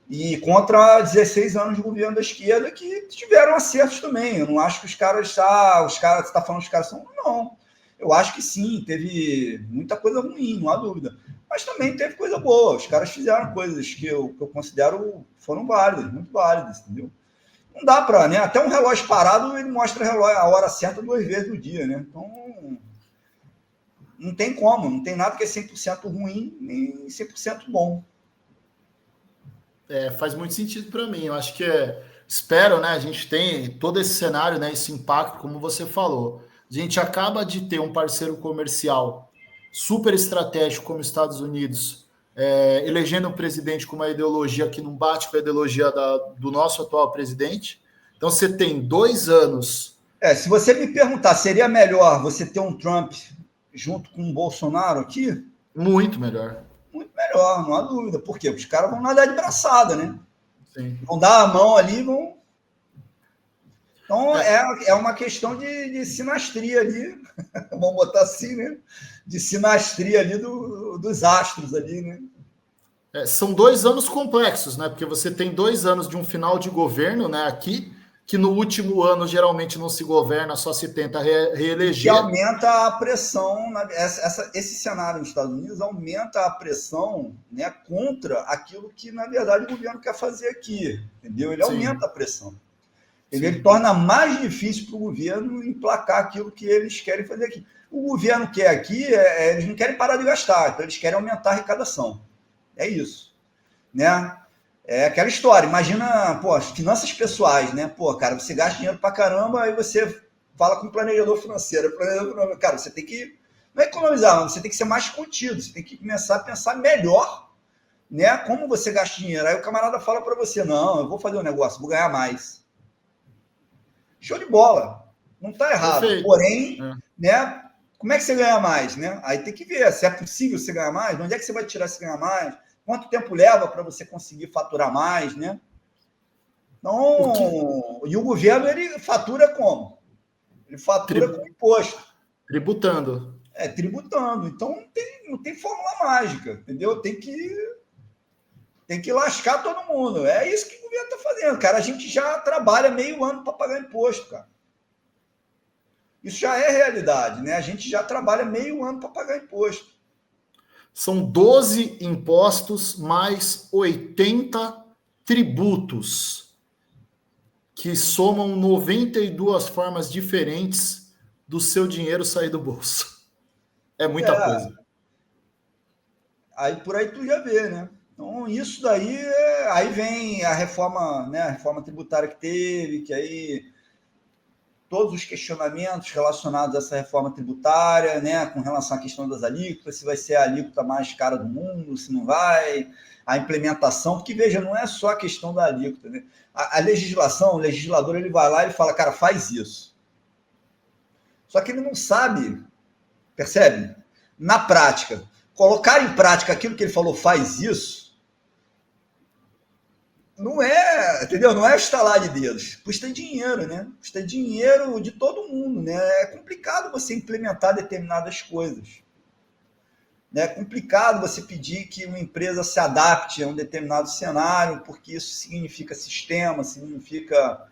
E contra 16 anos de governo da esquerda, que tiveram acertos também. Eu não acho que os caras, você está falando que os caras são. Não. Eu acho que sim, teve muita coisa ruim, não há dúvida. Mas também teve coisa boa. Os caras fizeram coisas que eu considero foram válidas, muito válidas, entendeu? Não dá para, né? Até um relógio parado, ele mostra a hora certa 2 vezes no dia, né? Então, não tem como, não tem nada que é 100% ruim, nem 100% bom. Faz muito sentido para mim. Eu acho que espero, né? A gente tem todo esse cenário, né? Esse impacto, como você falou. A gente acaba de ter um parceiro comercial super estratégico como os Estados Unidos, elegendo um presidente com uma ideologia que não bate com a ideologia do nosso atual presidente. Então você tem 2 anos. Se você me perguntar, seria melhor você ter um Trump junto com o Bolsonaro aqui? Muito melhor. Muito melhor, não há dúvida. Por quê? Porque os caras vão nadar de braçada, né? Sim. Vão dar a mão ali, vão. Então, é uma questão de sinastria ali, vamos botar assim, né? De sinastria ali dos astros ali, né? São 2 anos complexos, né? Porque você tem 2 anos de um final de governo, né? Aqui, que no último ano geralmente não se governa, só se tenta reeleger. Que aumenta a pressão, esse cenário nos Estados Unidos aumenta a pressão, né, contra aquilo que, na verdade, o governo quer fazer aqui, entendeu? Ele aumenta a pressão. Ele torna mais difícil para o governo emplacar aquilo que eles querem fazer aqui. O governo quer aqui, eles não querem parar de gastar, então eles querem aumentar a arrecadação. É isso, né? É aquela história, imagina, as finanças pessoais, né? Cara, você gasta dinheiro pra caramba, aí você fala com o planejador financeiro. Cara, você tem que, não é economizar, mas você tem que ser mais contido, você tem que começar a pensar melhor, né? Como você gasta dinheiro. Aí o camarada fala para você, não, eu vou fazer um negócio, vou ganhar mais. Show de bola, não tá errado. Perfeito. Porém, né? Como é que você ganha mais, né? Aí tem que ver se é possível você ganhar mais, de onde é que você vai tirar esse ganhar mais? Quanto tempo leva para você conseguir faturar mais, né? Então, e o governo, ele fatura como? Ele fatura com imposto. Tributando. Tributando. Então, não tem fórmula mágica, entendeu? Tem que lascar todo mundo. É isso que o governo está fazendo, cara. A gente já trabalha meio ano para pagar imposto, cara. Isso já é realidade, né? A gente já trabalha meio ano para pagar imposto. São 12 impostos mais 80 tributos, que somam 92 formas diferentes do seu dinheiro sair do bolso. É muita coisa. Aí por aí tu já vê, né? Então, isso daí, aí vem a reforma, né? A reforma tributária que teve, que aí todos os questionamentos relacionados a essa reforma tributária, né, com relação à questão das alíquotas, se vai ser a alíquota mais cara do mundo, se não vai, a implementação, porque, veja, não é só a questão da alíquota, né? A legislação, o legislador, ele vai lá e fala, cara, faz isso. Só que ele não sabe, percebe? Na prática, colocar em prática aquilo que ele falou, faz isso, não é, entendeu? Não é estalar de dedos. Custa dinheiro, né? Custa dinheiro de todo mundo, né? É complicado você implementar determinadas coisas. É complicado você pedir que uma empresa se adapte a um determinado cenário, porque isso significa sistema, significa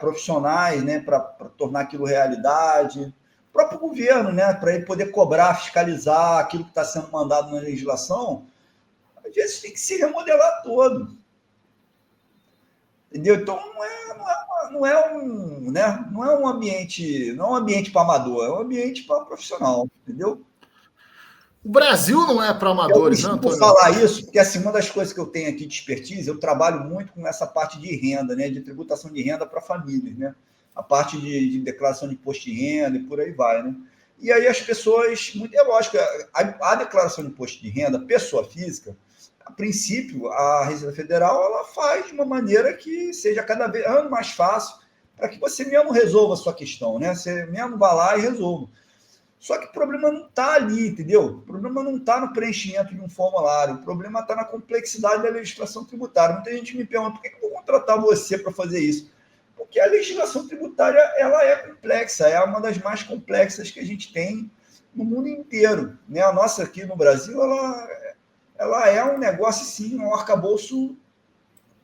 profissionais, né, para tornar aquilo realidade. O próprio governo, né, para ele poder cobrar, fiscalizar aquilo que está sendo mandado na legislação, às vezes tem que se remodelar todo. Entendeu? Então não é um ambiente para amador, é um ambiente para profissional, entendeu? O Brasil não é para Eu amadores, né, costumo Antônio? falar isso, porque assim, uma das coisas que eu tenho aqui de expertise, eu trabalho muito com essa parte de renda, né, de tributação de renda para famílias, né? A parte de declaração de imposto de renda e por aí vai, né? E aí as pessoas, é lógico, a declaração de imposto de renda, pessoa física, a princípio, a Receita Federal ela faz de uma maneira que seja cada vez mais fácil para que você mesmo resolva a sua questão, né? Você mesmo vá lá e resolva. Só que o problema não está ali, entendeu? O problema não está no preenchimento de um formulário, o problema está na complexidade da legislação tributária. Muita gente me pergunta, por que eu vou contratar você para fazer isso? Porque a legislação tributária ela é complexa, é uma das mais complexas que a gente tem no mundo inteiro. Né? A nossa aqui no Brasil, ela é um negócio, sim, um arcabouço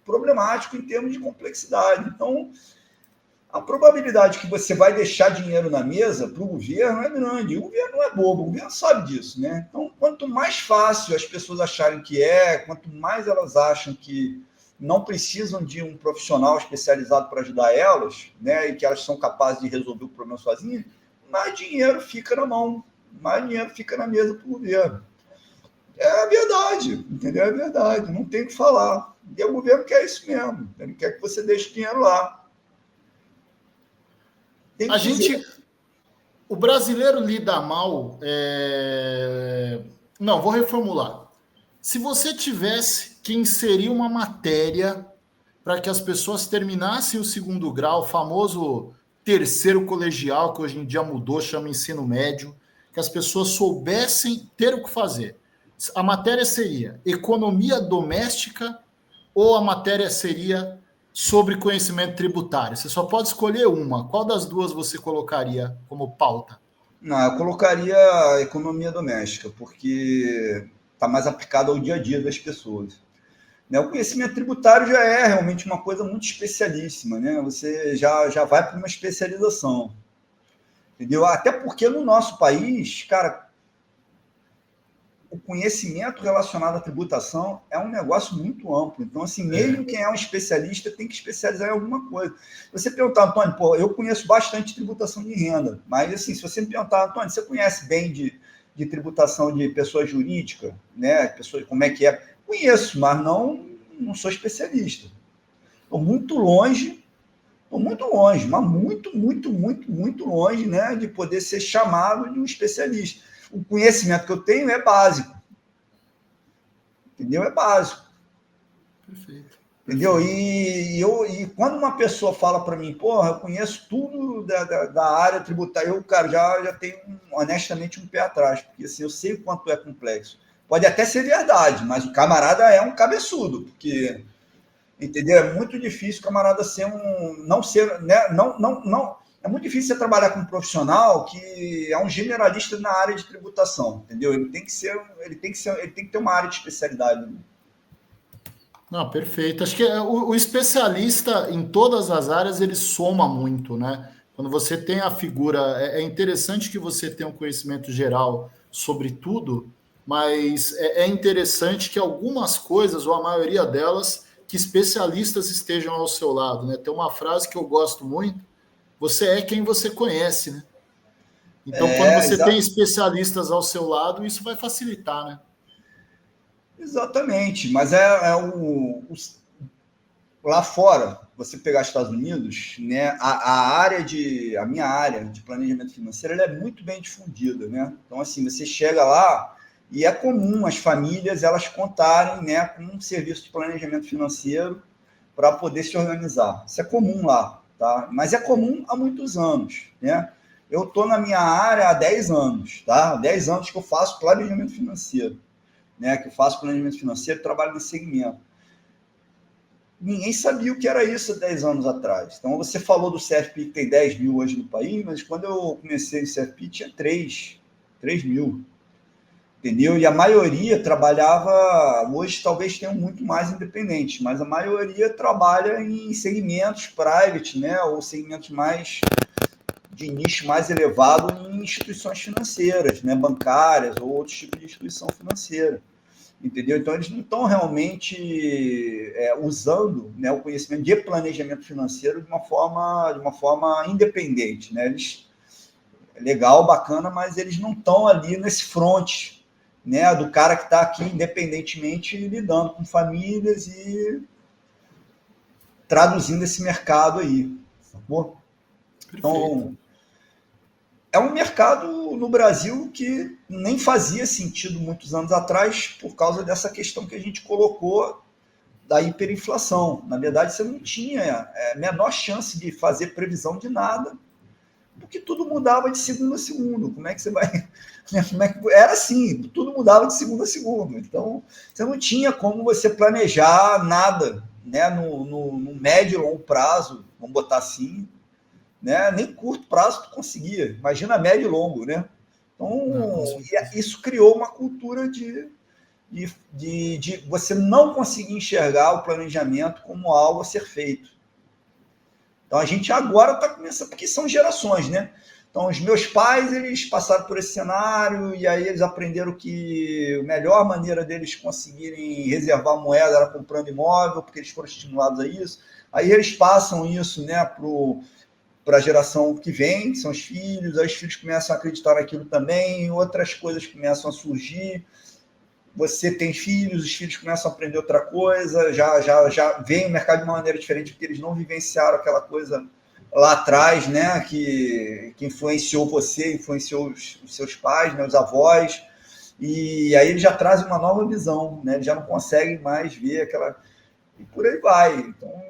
problemático em termos de complexidade. Então, a probabilidade que você vai deixar dinheiro na mesa para o governo é grande. O governo não é bobo, o governo sabe disso, né? Então, quanto mais fácil as pessoas acharem que quanto mais elas acham que não precisam de um profissional especializado para ajudar elas, né? E que elas são capazes de resolver o problema sozinhas, mais dinheiro fica na mão, mais dinheiro fica na mesa para o governo. É a verdade, entendeu? É verdade, não tem o que falar. E o governo quer isso mesmo, ele quer que você deixe dinheiro lá. O brasileiro lida mal. Não, vou reformular. Se você tivesse que inserir uma matéria para que as pessoas terminassem o segundo grau, o famoso terceiro colegial, que hoje em dia mudou, chama ensino médio, que as pessoas soubessem ter o que fazer. A matéria seria economia doméstica ou a matéria seria sobre conhecimento tributário? Você só pode escolher uma. Qual das duas você colocaria como pauta? Não, eu colocaria a economia doméstica, porque está mais aplicado ao dia a dia das pessoas. Né? O conhecimento tributário já é realmente uma coisa muito especialíssima, né? Você já vai para uma especialização, entendeu? Até porque no nosso país, cara, o conhecimento relacionado à tributação é um negócio muito amplo. Então, assim, mesmo quem é um especialista tem que especializar em alguma coisa. Você perguntar, Antônio, pô, eu conheço bastante tributação de renda, mas, assim, se você me perguntar, Antônio, você conhece bem de tributação de pessoa jurídica, né? Pessoa, como é que é? Conheço, mas não sou especialista. Estou muito longe, mas muito longe, né, de poder ser chamado de um especialista. O conhecimento que eu tenho é básico. Entendeu? É básico. Perfeito. Entendeu? E quando uma pessoa fala para mim, porra, eu conheço tudo da área tributária, eu, cara, já tenho, honestamente, um pé atrás, porque assim, eu sei o quanto é complexo. Pode até ser verdade, mas o camarada é um cabeçudo, porque, entendeu? É muito difícil o camarada não ser, né? Não, é muito difícil você trabalhar com um profissional que é um generalista na área de tributação, entendeu? Ele tem que ter uma área de especialidade. Não, perfeito. Acho que o especialista em todas as áreas ele soma muito, né? Quando você tem a figura, é interessante que você tenha um conhecimento geral sobre tudo, mas é interessante que algumas coisas, ou a maioria delas, que especialistas estejam ao seu lado, né? Tem uma frase que eu gosto muito: você é quem você conhece, né? Então, quando você tem especialistas ao seu lado, isso vai facilitar, né? Exatamente, mas lá fora, você pegar Estados Unidos, né, a minha área de planejamento financeiro ela é muito bem difundida, né? Então, assim, você chega lá e é comum as famílias elas contarem, né, com um serviço de planejamento financeiro para poder se organizar. Isso é comum lá, tá? Mas é comum há muitos anos, né? Eu estou na minha área há 10 anos, tá? Há 10 anos que eu faço planejamento financeiro, né? Que eu faço planejamento financeiro e trabalho nesse segmento. ninguém sabia o que era isso há 10 anos atrás. Então, você falou do CFP que tem 10 mil hoje no país, mas quando eu comecei no CFP tinha 3 mil, entendeu? E a maioria trabalhava, hoje talvez tenham muito mais independentes, mas a maioria trabalha em segmentos private, né? Ou segmentos mais de nicho mais elevado em instituições financeiras, né? Bancárias ou outros tipos de instituição financeira. Entendeu? Então, eles não estão realmente usando, né, o conhecimento de planejamento financeiro de uma forma independente. Né? Legal, bacana, mas eles não estão ali nesse front, né, do cara que está aqui independentemente lidando com famílias e traduzindo esse mercado aí. Sacou? Então, é um mercado no Brasil que nem fazia sentido muitos anos atrás por causa dessa questão que a gente colocou da hiperinflação. Na verdade, você não tinha a menor chance de fazer previsão de nada, porque tudo mudava de segundo a segundo. Como é que você vai... Era assim, tudo mudava de segundo a segundo. Então, você não tinha como você planejar nada, né, no médio e longo prazo, vamos botar assim, né? Nem curto prazo tu conseguia, imagina médio e longo, né? Então, isso criou uma cultura de você não conseguir enxergar o planejamento como algo a ser feito. Então, a gente agora está começando, porque são gerações, né? Então, os meus pais, eles passaram por esse cenário e aí eles aprenderam que a melhor maneira deles conseguirem reservar moeda era comprando imóvel, porque eles foram estimulados a isso. Aí eles passam isso, né, para a geração que vem, que são os filhos, aí os filhos começam a acreditar naquilo também, outras coisas começam a surgir, você tem filhos, os filhos começam a aprender outra coisa, já vem o mercado de uma maneira diferente, porque eles não vivenciaram aquela coisa lá atrás, né, que influenciou você, influenciou os seus pais, né, os avós, e aí eles já trazem uma nova visão, né, eles já não conseguem mais ver aquela... E por aí vai. Então,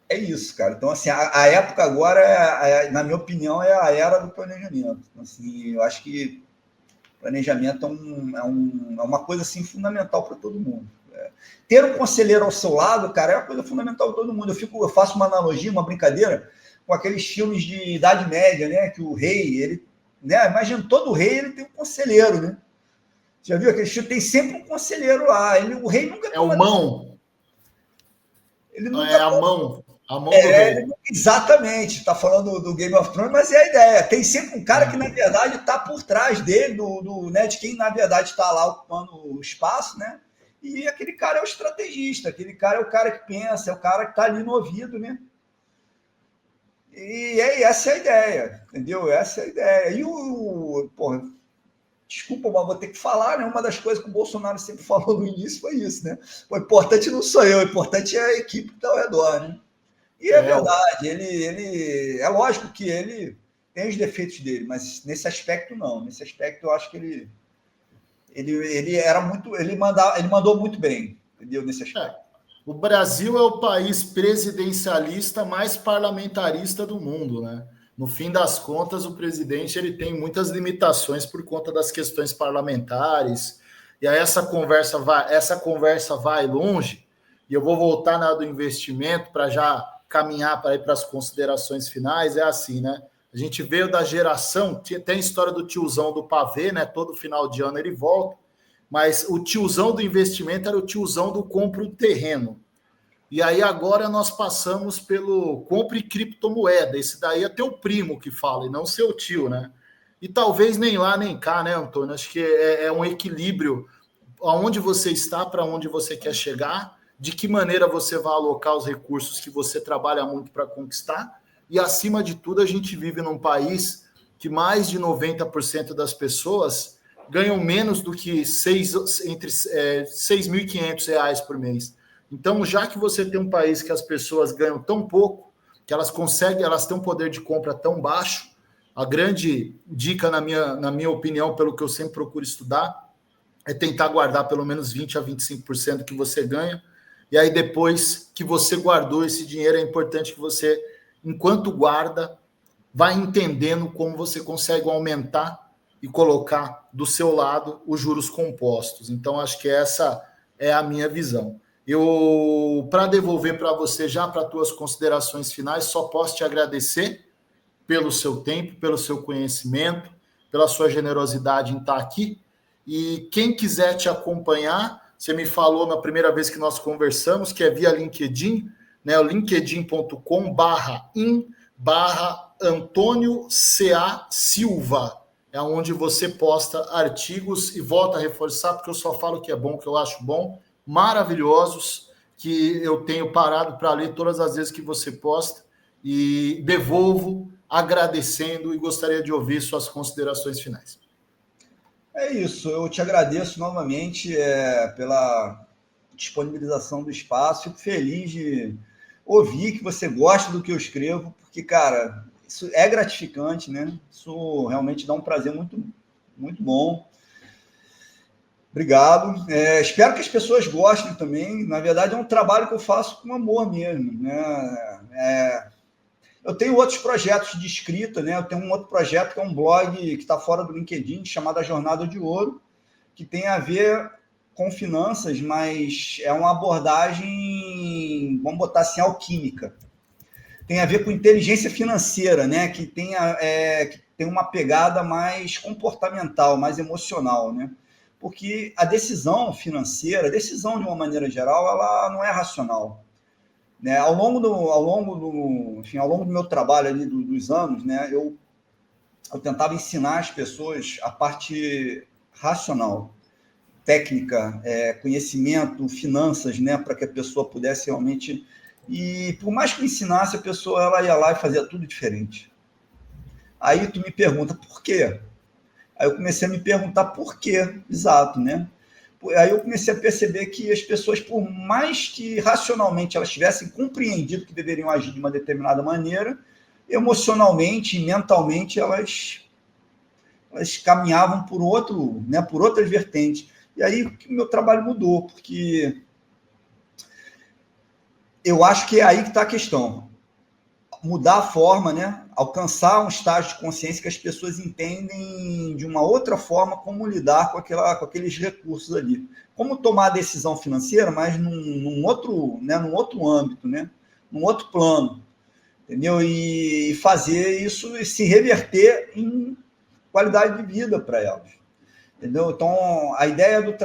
é isso, cara. Então, assim, a época agora, na minha opinião, é a era do planejamento. Então, assim, eu acho que planejamento é uma coisa, assim, fundamental para todo mundo. Ter um conselheiro ao seu lado, cara, é uma coisa fundamental para todo mundo. Eu faço uma analogia, uma brincadeira com aqueles filmes de Idade Média, né? Que o rei, ele... Né, imagina, todo rei ele tem um conselheiro, né? Já viu aquele filme? Tem sempre um conselheiro lá. O rei nunca... É o mão. Ele nunca... É a mão. A mão do rei. Exatamente, está falando do Game of Thrones, mas é a ideia. Tem sempre um cara que, na verdade, está por trás dele, né, de quem, na verdade, está lá ocupando o espaço, né? E aquele cara é o estrategista, aquele cara é o cara que pensa, é o cara que está ali no ouvido, né? E essa é a ideia, entendeu? Essa é a ideia. Porra, desculpa, mas vou ter que falar, né? Uma das coisas que o Bolsonaro sempre falou no início foi isso, né? O importante não sou eu, o importante é a equipe que está ao redor, né? E é verdade, ele é lógico que ele tem os defeitos dele, mas nesse aspecto não. Nesse aspecto eu acho que ele era muito, ele mandou muito bem, entendeu? Nesse aspecto. O Brasil é o país presidencialista mais parlamentarista do mundo, né? No fim das contas, o presidente ele tem muitas limitações por conta das questões parlamentares. E aí essa conversa vai longe. E eu vou voltar na do investimento para já caminhar para ir para as considerações finais. É assim, né? A gente veio da geração, tem a história do tiozão do pavê, né? Todo final de ano ele volta, mas o tiozão do investimento era o tiozão do compra o terreno. E aí agora nós passamos pelo compre criptomoeda. Esse daí é teu primo que fala, e não seu tio, né? E talvez nem lá nem cá, né, Antônio? Acho que é um equilíbrio aonde você está, para onde você quer chegar, de que maneira você vai alocar os recursos que você trabalha muito para conquistar, e acima de tudo a gente vive num país que mais de 90% das pessoas ganham menos do que entre R$ 6.500 por mês. Então, já que você tem um país que as pessoas ganham tão pouco, que elas têm um poder de compra tão baixo, a grande dica, na minha opinião, pelo que eu sempre procuro estudar, é tentar guardar pelo menos 20% a 25% que você ganha. E aí, depois que você guardou esse dinheiro, é importante que você, enquanto guarda, vá entendendo como você consegue aumentar e colocar do seu lado os juros compostos. Então, acho que essa é a minha visão. Eu, para devolver para você, já para tuas considerações finais, só posso te agradecer pelo seu tempo, pelo seu conhecimento, pela sua generosidade em estar aqui. E quem quiser te acompanhar, você me falou na primeira vez que nós conversamos, que é via LinkedIn, né, o linkedin.com/Antônio C.A. Silva, é onde você posta artigos, e volta a reforçar, porque eu só falo que é bom, que eu acho bom, maravilhosos, que eu tenho parado para ler todas as vezes que você posta, e devolvo agradecendo, e gostaria de ouvir suas considerações finais. É isso, eu te agradeço novamente pela disponibilização do espaço, fico feliz de ouvir que você gosta do que eu escrevo, porque, cara, isso é gratificante, né? Isso realmente dá um prazer muito, muito bom. Obrigado. Espero que as pessoas gostem também. Na verdade, é um trabalho que eu faço com amor mesmo, né? Eu tenho outros projetos de escrita, né? Eu tenho um outro projeto que é um blog que está fora do LinkedIn, chamado A Jornada de Ouro, que tem a ver com finanças, mas é uma abordagem, vamos botar assim, alquímica. Tem a ver com inteligência financeira, né? Que tem uma pegada mais comportamental, mais emocional, né? Porque a decisão financeira, a decisão de uma maneira geral, ela não é racional, né? Ao longo do meu trabalho ali dos anos, né? Eu tentava ensinar as pessoas a parte racional, técnica, conhecimento, finanças, né? Para que a pessoa pudesse realmente... E por mais que eu ensinasse, a pessoa ela ia lá e fazia tudo diferente. Aí tu me pergunta por quê? Aí eu comecei a me perguntar por quê, exato, né? Aí eu comecei a perceber que as pessoas, por mais que racionalmente elas tivessem compreendido que deveriam agir de uma determinada maneira, emocionalmente e mentalmente elas caminhavam por outras vertentes. E aí o meu trabalho mudou, porque eu acho que é aí que está a questão. Mudar a forma, né? Alcançar um estágio de consciência que as pessoas entendem de uma outra forma como lidar com aqueles recursos ali. Como tomar a decisão financeira, mas num outro âmbito, né? Num outro plano, entendeu? E fazer isso e se reverter em qualidade de vida para elas, entendeu? Então, a ideia do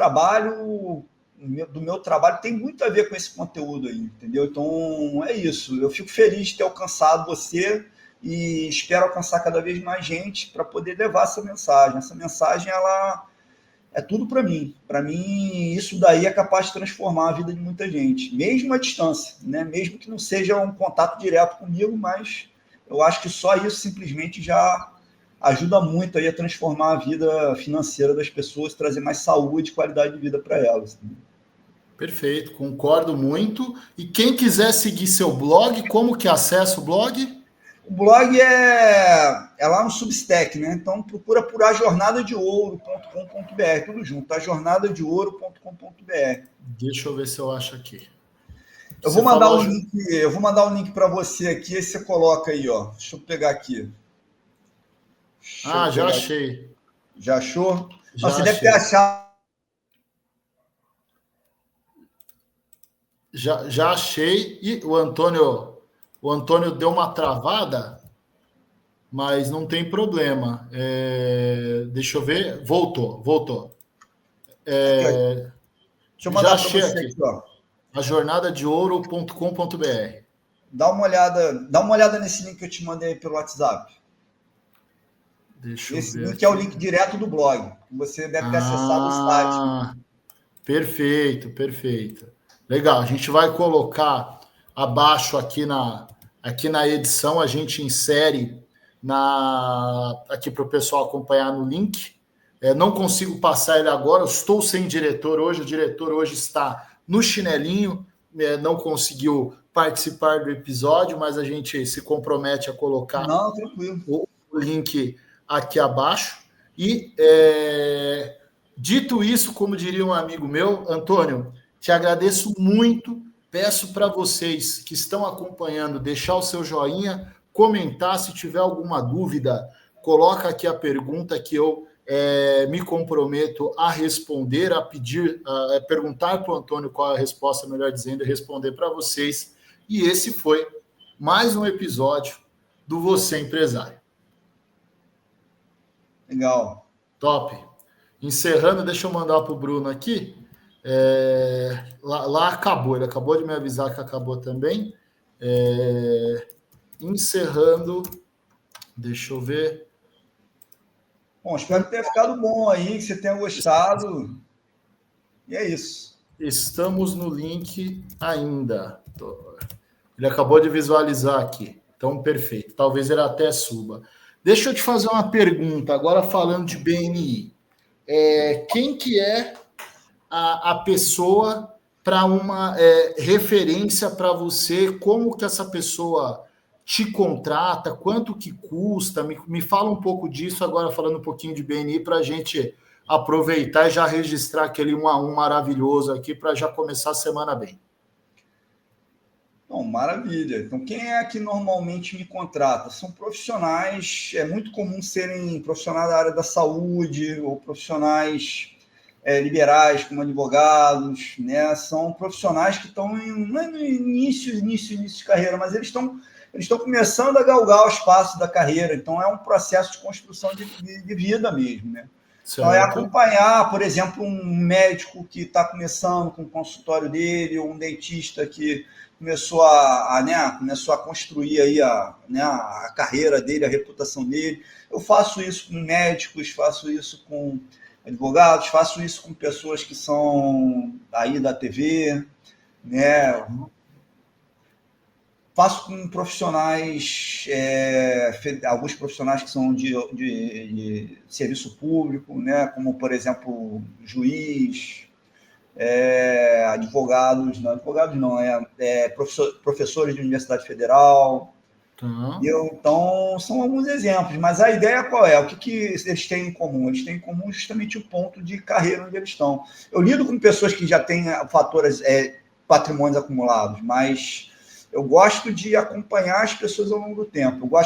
meu trabalho tem muito a ver com esse conteúdo aí, entendeu? Então, é isso. Eu fico feliz de ter alcançado você e espero alcançar cada vez mais gente para poder levar essa mensagem. Essa mensagem, ela é tudo para mim. Para mim, isso daí é capaz de transformar a vida de muita gente, mesmo à distância, né? Mesmo que não seja um contato direto comigo, mas eu acho que só isso simplesmente já ajuda muito aí a transformar a vida financeira das pessoas, trazer mais saúde e qualidade de vida para elas. Perfeito, concordo muito. E quem quiser seguir seu blog, como que acessa o blog? O blog é lá no Substack, né? Então procura por ajornadadeouro.com.br, tudo junto, ajornadadeouro.com.br. Deixa eu ver se eu acho aqui. Eu vou mandar um link para você aqui, e você coloca aí, ó. Deixa eu pegar aqui. Já achei. Já achou? Já você achei. Deve ter achado. Já achei. E o Antônio deu uma travada, mas não tem problema. Deixa eu ver. Voltou. Deixa eu mandar já achei para você aqui. aqui, ó. ajornadadeouro.com.br. Dá uma olhada nesse link que eu te mandei pelo WhatsApp. Esse link é o link direto do blog. Você deve ter acessado o site. Perfeito. Legal. A gente vai colocar abaixo aqui na edição, a gente insere aqui para o pessoal acompanhar no link. Não consigo passar ele agora, eu estou sem diretor hoje, o diretor hoje está no chinelinho, não conseguiu participar do episódio, mas a gente se compromete a colocar o link aqui abaixo. E dito isso, como diria um amigo meu, Antônio, te agradeço muito, peço para vocês que estão acompanhando, deixar o seu joinha, comentar, se tiver alguma dúvida, coloca aqui a pergunta que eu me comprometo a responder, a pedir, a perguntar para o Antônio qual é a resposta, melhor dizendo, e responder para vocês. E esse foi mais um episódio do Você Empresário. Legal. Top. Encerrando, deixa eu mandar para o Bruno aqui. Lá acabou, ele acabou de me avisar que acabou também. Encerrando, deixa eu ver. Bom, espero que tenha ficado bom aí, que você tenha gostado. E é isso. Estamos no link ainda. Ele acabou de visualizar aqui. Então, perfeito. Talvez ele até suba. Deixa eu te fazer uma pergunta, agora falando de BNI. Quem que é a pessoa para uma referência para você? Como que essa pessoa te contrata? Quanto que custa? Me fala um pouco disso agora, falando um pouquinho de BNI, para a gente aproveitar e já registrar aquele 1 a 1 maravilhoso aqui, para já começar a semana bem. Bom, maravilha. Então, quem é que normalmente me contrata? São profissionais, é muito comum serem profissionais da área da saúde ou profissionais liberais, como advogados, né? São profissionais que estão não é no início de carreira, mas eles estão começando a galgar os passos da carreira. Então, é um processo de construção de vida mesmo, né? Então, é acompanhar, por exemplo, um médico que está começando com o consultório dele, ou um dentista que começou a construir aí a carreira dele, a reputação dele. Eu faço isso com médicos, faço isso com advogados, faço isso com pessoas que são aí da TV, né? Faço com profissionais, alguns profissionais que são de serviço público, né? Como, por exemplo, juiz, advogados não, professores de Universidade Federal. Então, são alguns exemplos, mas a ideia qual é? O que eles têm em comum? Eles têm em comum justamente o ponto de carreira onde eles estão. Eu lido com pessoas que já têm patrimônios acumulados, mas eu gosto de acompanhar as pessoas ao longo do tempo. Eu gosto